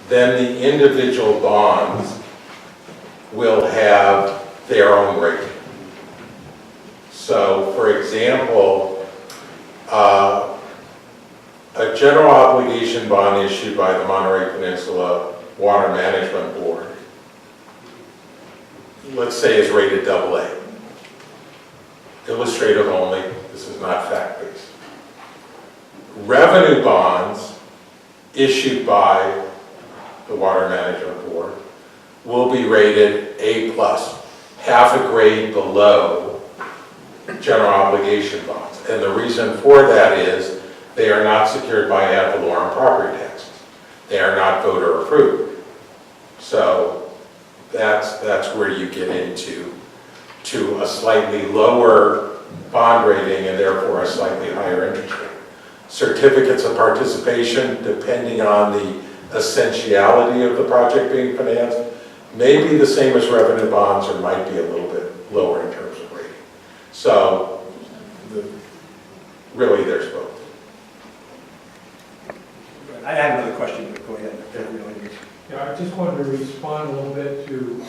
Then the individual bonds will have their own rating. So, for example, a general obligation bond issued by the Monterey Peninsula Water Management Board, let's say, is rated AA. Illustrative only, this is not fact-based. Revenue bonds issued by the Water Management Board, will be rated A+, half a grade below general obligation bonds. And the reason for that is they are not secured by ad valorem property taxes. They are not voter approved. So that's where you get into a slightly lower bond rating and therefore a slightly higher interest rate. Certificates of participation, depending on the essentiality of the project being financed, may be the same as revenue bonds or might be a little bit lower in terms of rating. So really there's both. I have another question, but go ahead. Yeah, I just wanted to respond a little bit to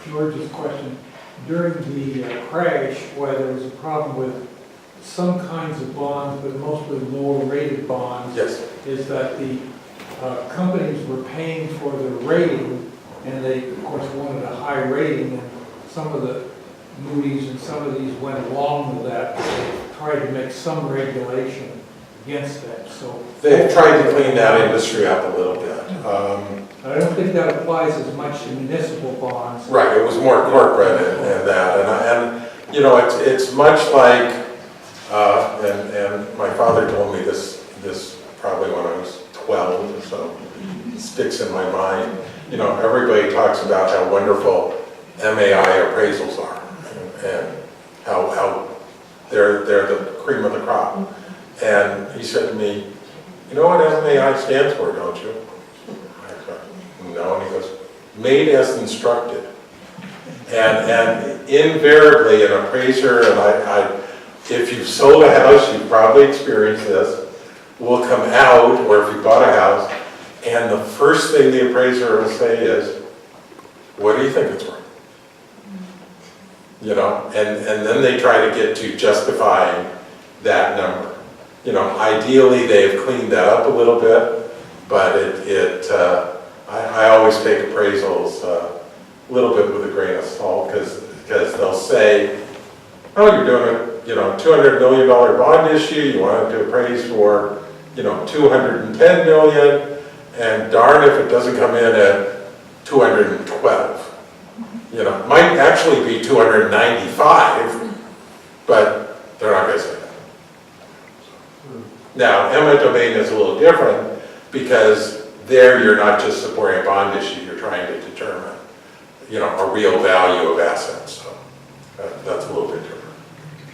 George's question. During the crash, where there was a problem with some kinds of bonds, but mostly lower rated bonds, Yes. is that the companies were paying for the rating, and they, of course, wanted a high rating, and some of the Moody's and some of these went along with that. They tried to make some regulation against that, so. They've tried to clean that industry up a little bit. I don't think that applies as much to municipal bonds. Right, it was more corporate and that, and you know, it's much like, and my father told me this probably when I was 12, so it sticks in my mind. You know, everybody talks about how wonderful MAI appraisals are, and how they're the cream of the crop. And he said to me, "You know what MAI stands for, don't you?" I said, "No," and he goes, "Made as instructed." And invariably an appraiser, and if you've sold a house, you've probably experienced this, will come out, or if you bought a house, and the first thing the appraiser will say is, "What do you think it's worth?" You know, and then they try to get to justifying that number. You know, ideally they've cleaned that up a little bit, but I always take appraisals a little bit with a grain of salt, because they'll say, "Oh, you're doing a $200 million bond issue, you want it to appraise for 210 million, and darn if it doesn't come in at 212. It might actually be 295, but they're not going to say that. Now, eminent domain is a little different, because there you're not just supporting a bond issue, you're trying to determine a real value of assets. So that's a little bit different.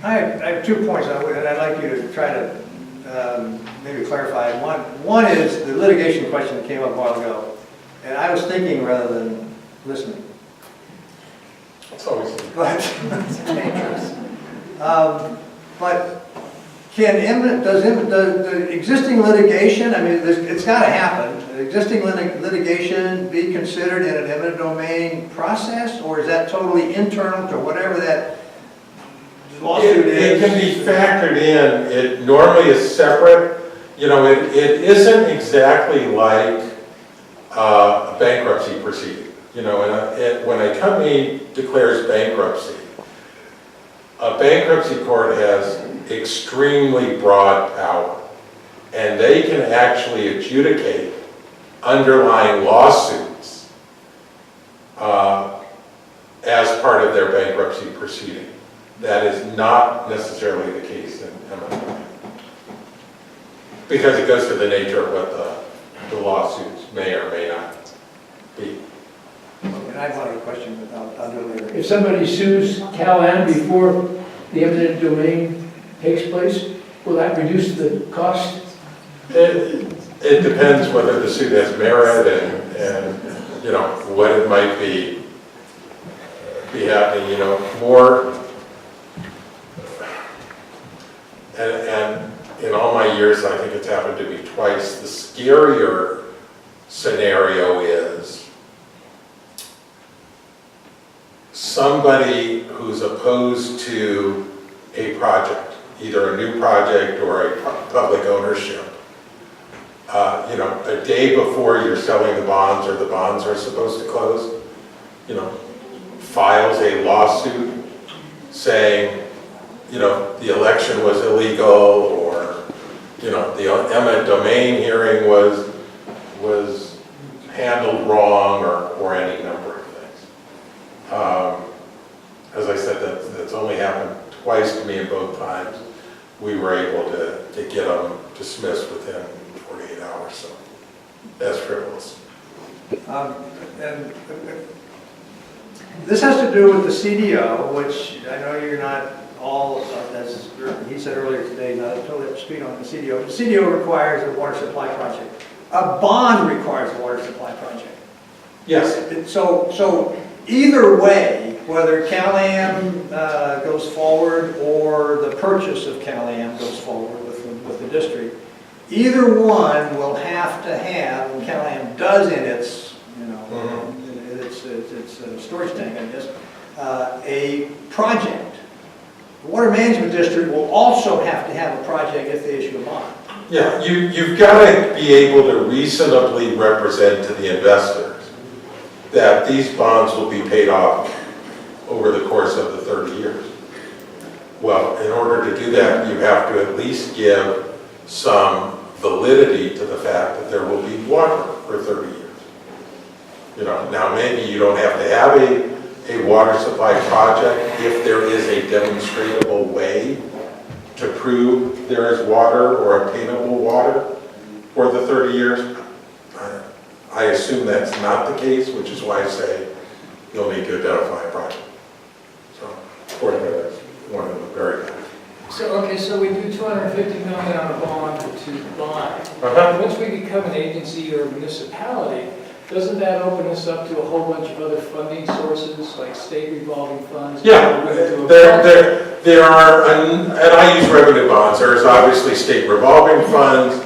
I have 2 points that I'd like you to try to maybe clarify. One is the litigation question that came up a while ago, and I was thinking rather than listening. It's always But does the existing litigation, I mean, it's got to happen, the existing litigation be considered in an eminent domain process, or is that totally internal to whatever that lawsuit is? It can be factored in. It normally is separate. It isn't exactly like a bankruptcy proceeding. When a company declares bankruptcy, a bankruptcy court has extremely broad power, and they can actually adjudicate underlying lawsuits as part of their bankruptcy proceeding. That is not necessarily the case in eminent domain, because it goes to the nature of what the lawsuits may or may not be. And I have one other question, but I'll do it later. If somebody sues Cal-Am before the eminent domain takes place, will that reduce the cost? It depends whether the suit has merit and what it might be happening, more. And in all my years, I think it's happened to me twice. The scarier scenario is somebody who's opposed to a project, either a new project or a public ownership, a day before you're selling the bonds or the bonds are supposed to close, files a lawsuit saying, the election was illegal, or, the eminent domain hearing was handled wrong or any number of things. As I said, that's only happened twice to me, and both times we were able to get them dismissed within 48 hours, so that's frivolous. And this has to do with the CDO, which I know you're not all, as he said earlier today, not totally up to speed on the CDO. The CDO requires a water supply project. A bond requires a water supply project. Yes. So either way, whether CalAm goes forward or the purchase of CalAm goes forward with the district, either one will have to have, and CalAm does in its, its storage tank, I guess, a project. The Water Management District will also have to have a project if they issue a bond. Yeah, you've got to be able to reasonably represent to the investors that these bonds will be paid off over the course of the 30 years. Well, in order to do that, you have to at least give some validity to the fact that there will be water for 30 years. Now maybe you don't have to have a water supply project if there is a demonstrable way to prove there is water or obtainable water for the 30 years. I assume that's not the case, which is why I say you'll need to identify a project. So, for that's one of the very good. So we do 250 million on a bond to buy. Once we become an agency or a municipality, doesn't that open us up to a whole bunch of other funding sources, like state revolving funds? Yeah, there are, and I use revenue bonds. There's obviously state revolving funds.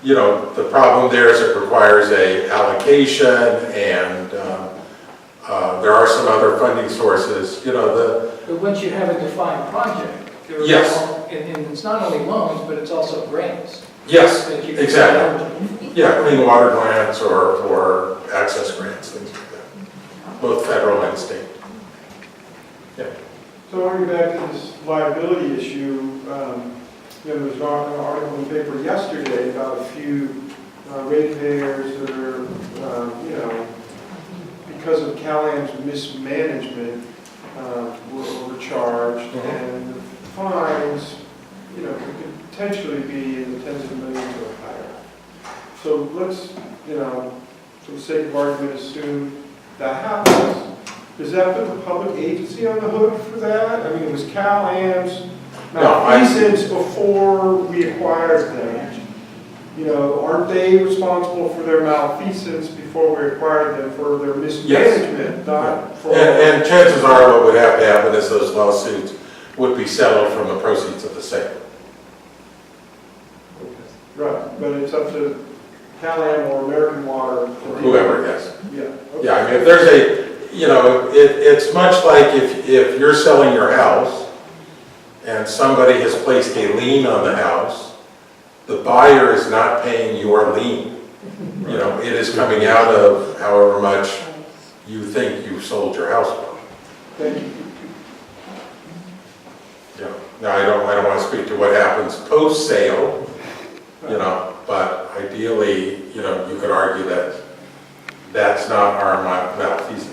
The problem there is it requires a allocation, and there are some other funding sources. But once you have a defined project, yes, and it's not only loans, but it's also grants. yes, exactly. Yeah, clean water grants or access grants, things like that, both federal and state. Yeah. So I want to get back to this liability issue. There was an article in the paper yesterday about a few ratepayers that are, because of CalAm's mismanagement, were overcharged, and the fines, could potentially be in the tens of millions or higher. So let's, for the sake of argument, assume that happens. Does that put the public agency on the hook for that? I mean, it was CalAm's malfeasance before we acquired them. Aren't they responsible for their malfeasance before we acquired them for their mismanagement? Yes. Not for And chances are what would have to happen is those lawsuits would be settled from the proceeds of the sale. Right, but it's up to CalAm or American Water. Or whoever, yes. Yeah. Okay. Yeah, I mean, if there's it's much like if you're selling your house and somebody has placed a lien on the house, the buyer is not paying your lien. It is coming out of however much you think you sold your house for. Thank you. Now, I don't want to speak to what happens post-sale, but ideally, you could argue that that's not our malfeasance.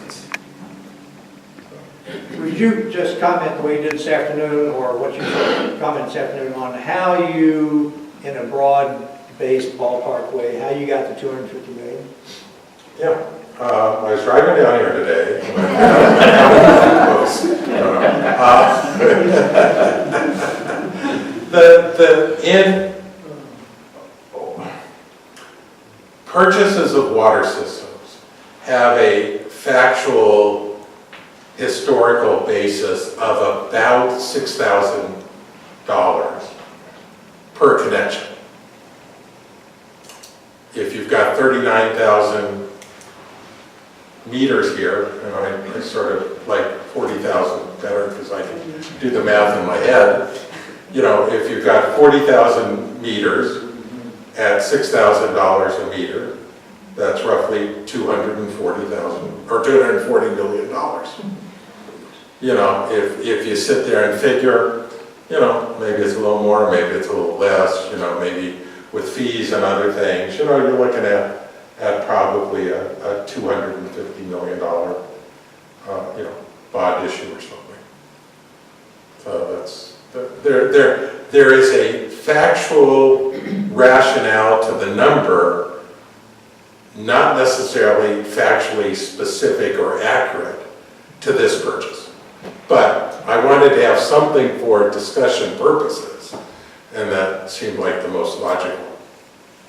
Would you just comment the way you did this afternoon, or what you comment this afternoon on how you, in a broad-based ballpark way, how you got the 250 million? Yeah. I was driving down here today. Purchases of water systems have a factual historical basis of about $6,000 per connection. If you've got 39,000 meters here, and I sort of like 40,000 better because I can do the math in my head. If you've got 40,000 meters at $6,000 a meter, that's roughly $240,000 or $240 million. If you sit there and figure, maybe it's a little more, maybe it's a little less, maybe with fees and other things, you're looking at at probably a $250 million, bond issue or something. So that's, there is a factual rationale to the number, not necessarily factually specific or accurate to this purchase. But I wanted to have something for discussion purposes, and that seemed like the most logical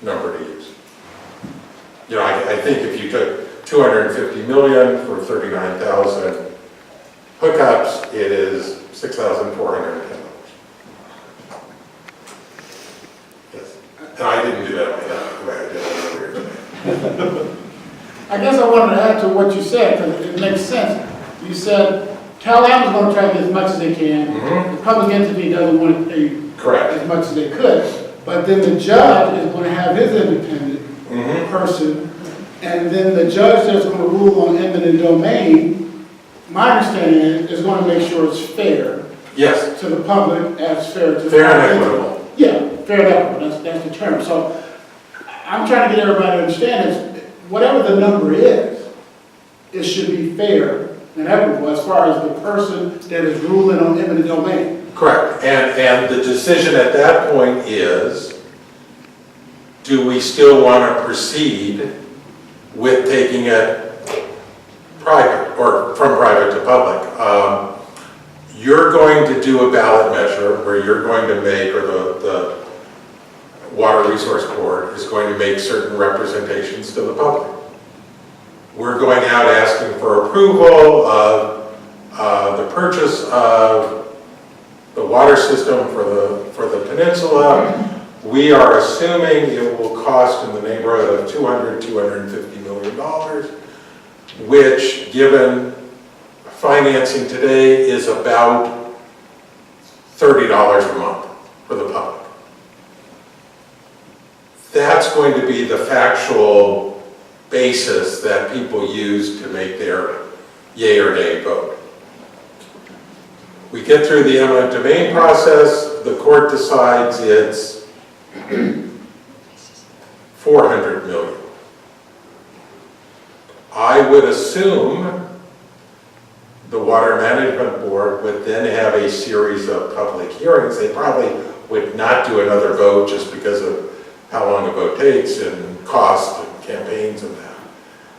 number to use. I think if you took 250 million for 39,000 hookups, it is $6,410. Yes, and I didn't do that the way I did it earlier today. I guess I wanted to add to what you said, because it makes sense. You said Cal-Am is going to try to get as much as they can. The public entity doesn't want to pay Correct. as much as they could. But then the judge is going to have his independent person, and then the judge that's going to rule on eminent domain, my understanding is going to make sure it's fair. Yes. To the public as fair to the fair public. and equitable. Yeah, fair and equitable, that's the term. So I'm trying to get everybody to understand is, whatever the number is, it should be fair and equitable as far as the person that is ruling on eminent domain. Correct. And the decision at that point is, do we still want to proceed with taking it private or from private to public? You're going to do a ballot measure where you're going to make, or the Water Resource Board is going to make certain representations to the public. We're going out asking for approval of the purchase of the water system for the peninsula. We are assuming it will cost in the neighborhood of $250 million, which, given financing today, is about $30 a month for the public. That's going to be the factual basis that people use to make their yay or nay vote. We get through the eminent domain process, the court decides it's 400 million. I would assume the Water Management Board would then have a series of public hearings. They probably would not do another vote just because of how long a vote takes and cost and campaigns and that.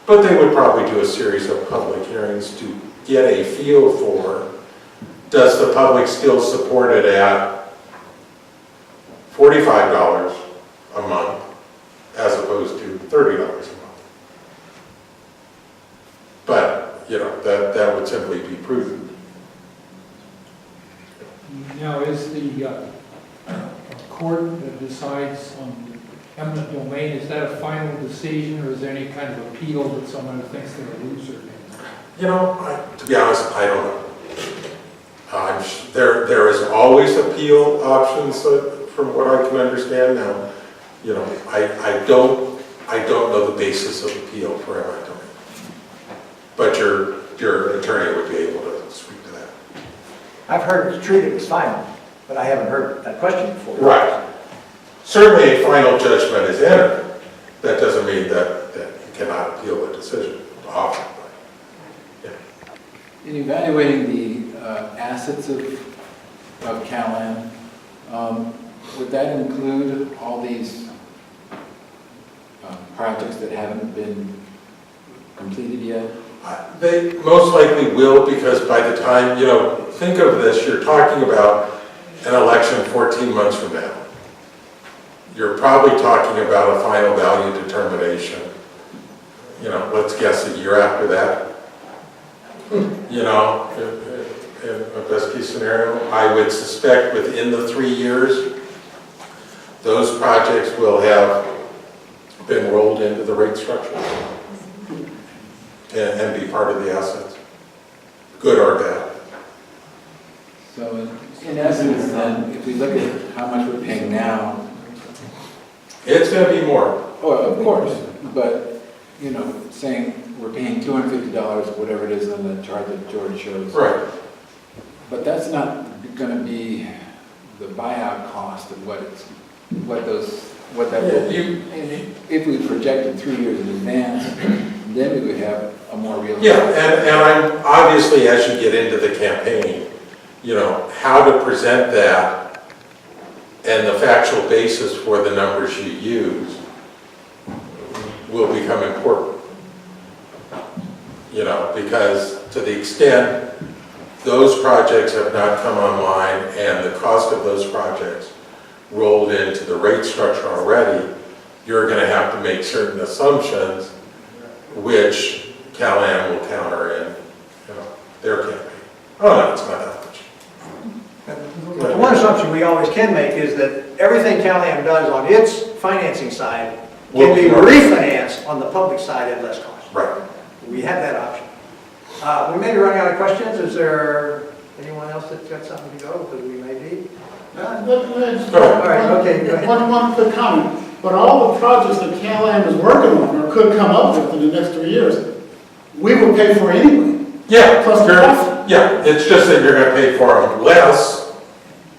But they would probably do a series of public hearings to get a feel for, does the public still support it at $45 a month as opposed to $30 a month? But, that would simply be prudent. Now, is the court that decides on eminent domain, is that a final decision, or is there any kind of appeal that someone thinks they're a loser? To be honest, I don't know. There is always appeal options from what I can understand now. I don't know the basis of appeal for eminent domain. But your attorney would be able to speak to that. I've heard it's treated as final, but I haven't heard that question before. Right. Certainly a final judgment is entered. That doesn't mean that you cannot appeal the decision often. But, yeah. In evaluating the assets of Cal-Am, would that include all these projects that haven't been completed yet? They most likely will, because by the time, think of this, you're talking about an election 14 months from now. You're probably talking about a final value determination. Let's guess a year after that. In a best case scenario, I would suspect within the 3 years, those projects will have been rolled into the rate structure and be part of the assets, good or bad. So in essence, then, if we look at how much we're paying now, it's going to be more. Oh, of course, but, saying we're paying $250, whatever it is on the chart that George shows. Right. But that's not going to be the buyout cost of what those what that will be. And if we projected 3 years in advance, then we would have a more realistic. Yeah, and I'm, obviously, as you get into the campaign, you know, how to present that and the factual basis for the numbers you use will become important. You know, because to the extent those projects have not come online and the cost of those projects rolled into the rate structure already, you're going to have to make certain assumptions which Cal-Am will counter in, you know, their campaign. Oh, no, it's not that much. The one assumption we always can make is that everything Cal-Am does on its financing side can be refinanced on the public side at less cost. Right. We have that option. We may be running out of questions. Is there anyone else that's got something to go? Because we may be. All right, okay, go ahead. One quick comment. But all the projects that Cal-Am is working on or could come up with in the next 3 years, we will pay for anyway. Yeah, Plus the profit. yeah, it's just that you're going to pay for them less,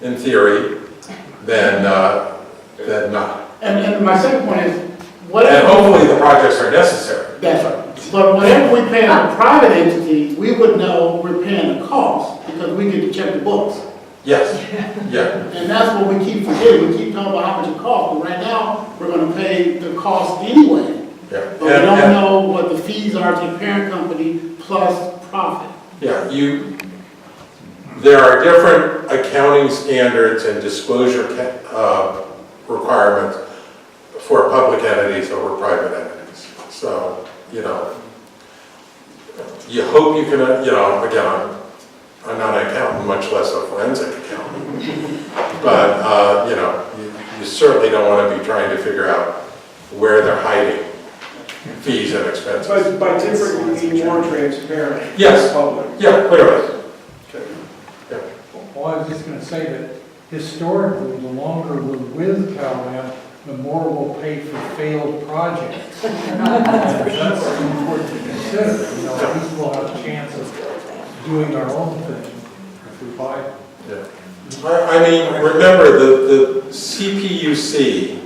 in theory, than not. And my second point is, And whatever. hopefully the projects are necessary. That's right. But whatever we pay a private entity, we would know we're paying the cost because we get to check the books. Yes, yeah, And that's what we keep forgetting. We keep talking about how much it costs, but right now, we're gonna pay the cost anyway. yeah. But we don't know what the fees are to the parent company plus profit. Yeah, there are different accounting standards and disclosure requirements for public entities over private entities. So, you know, you hope you can, you know, again, I'm not an accountant, much less a forensic accountant. But, you know, you certainly don't want to be trying to figure out where they're hiding fees and expenses. But by different, you mean more transparent. Yes. to the public. Yeah, clearly. Okay. Yeah. Well, I was just going to say that historically, the longer we're with Cal-Am, the more we'll pay for failed projects. That's important to consider. You know, at least we'll have a chance of doing our own thing if we buy it. Yeah. I mean, remember the CPUC,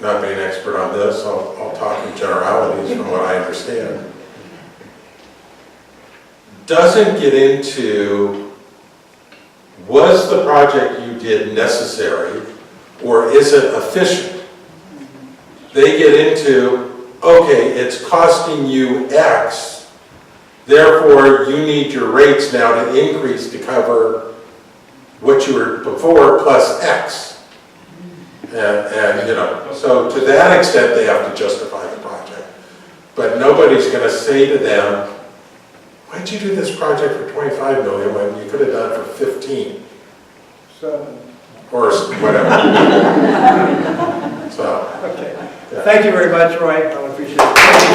not being an expert on this, I'll talk in generalities from what I understand, doesn't get into, was the project you did necessary or is it efficient? They get into, okay, it's costing you X, therefore you need your rates now to increase to cover what you were before plus X. And you know, so to that extent they have to justify the project. But nobody's going to say to them, why'd you do this project for 25 million when you could have done it for 15? 7. Or whatever. So, Okay. yeah. Thank you very much, Roy. I appreciate it.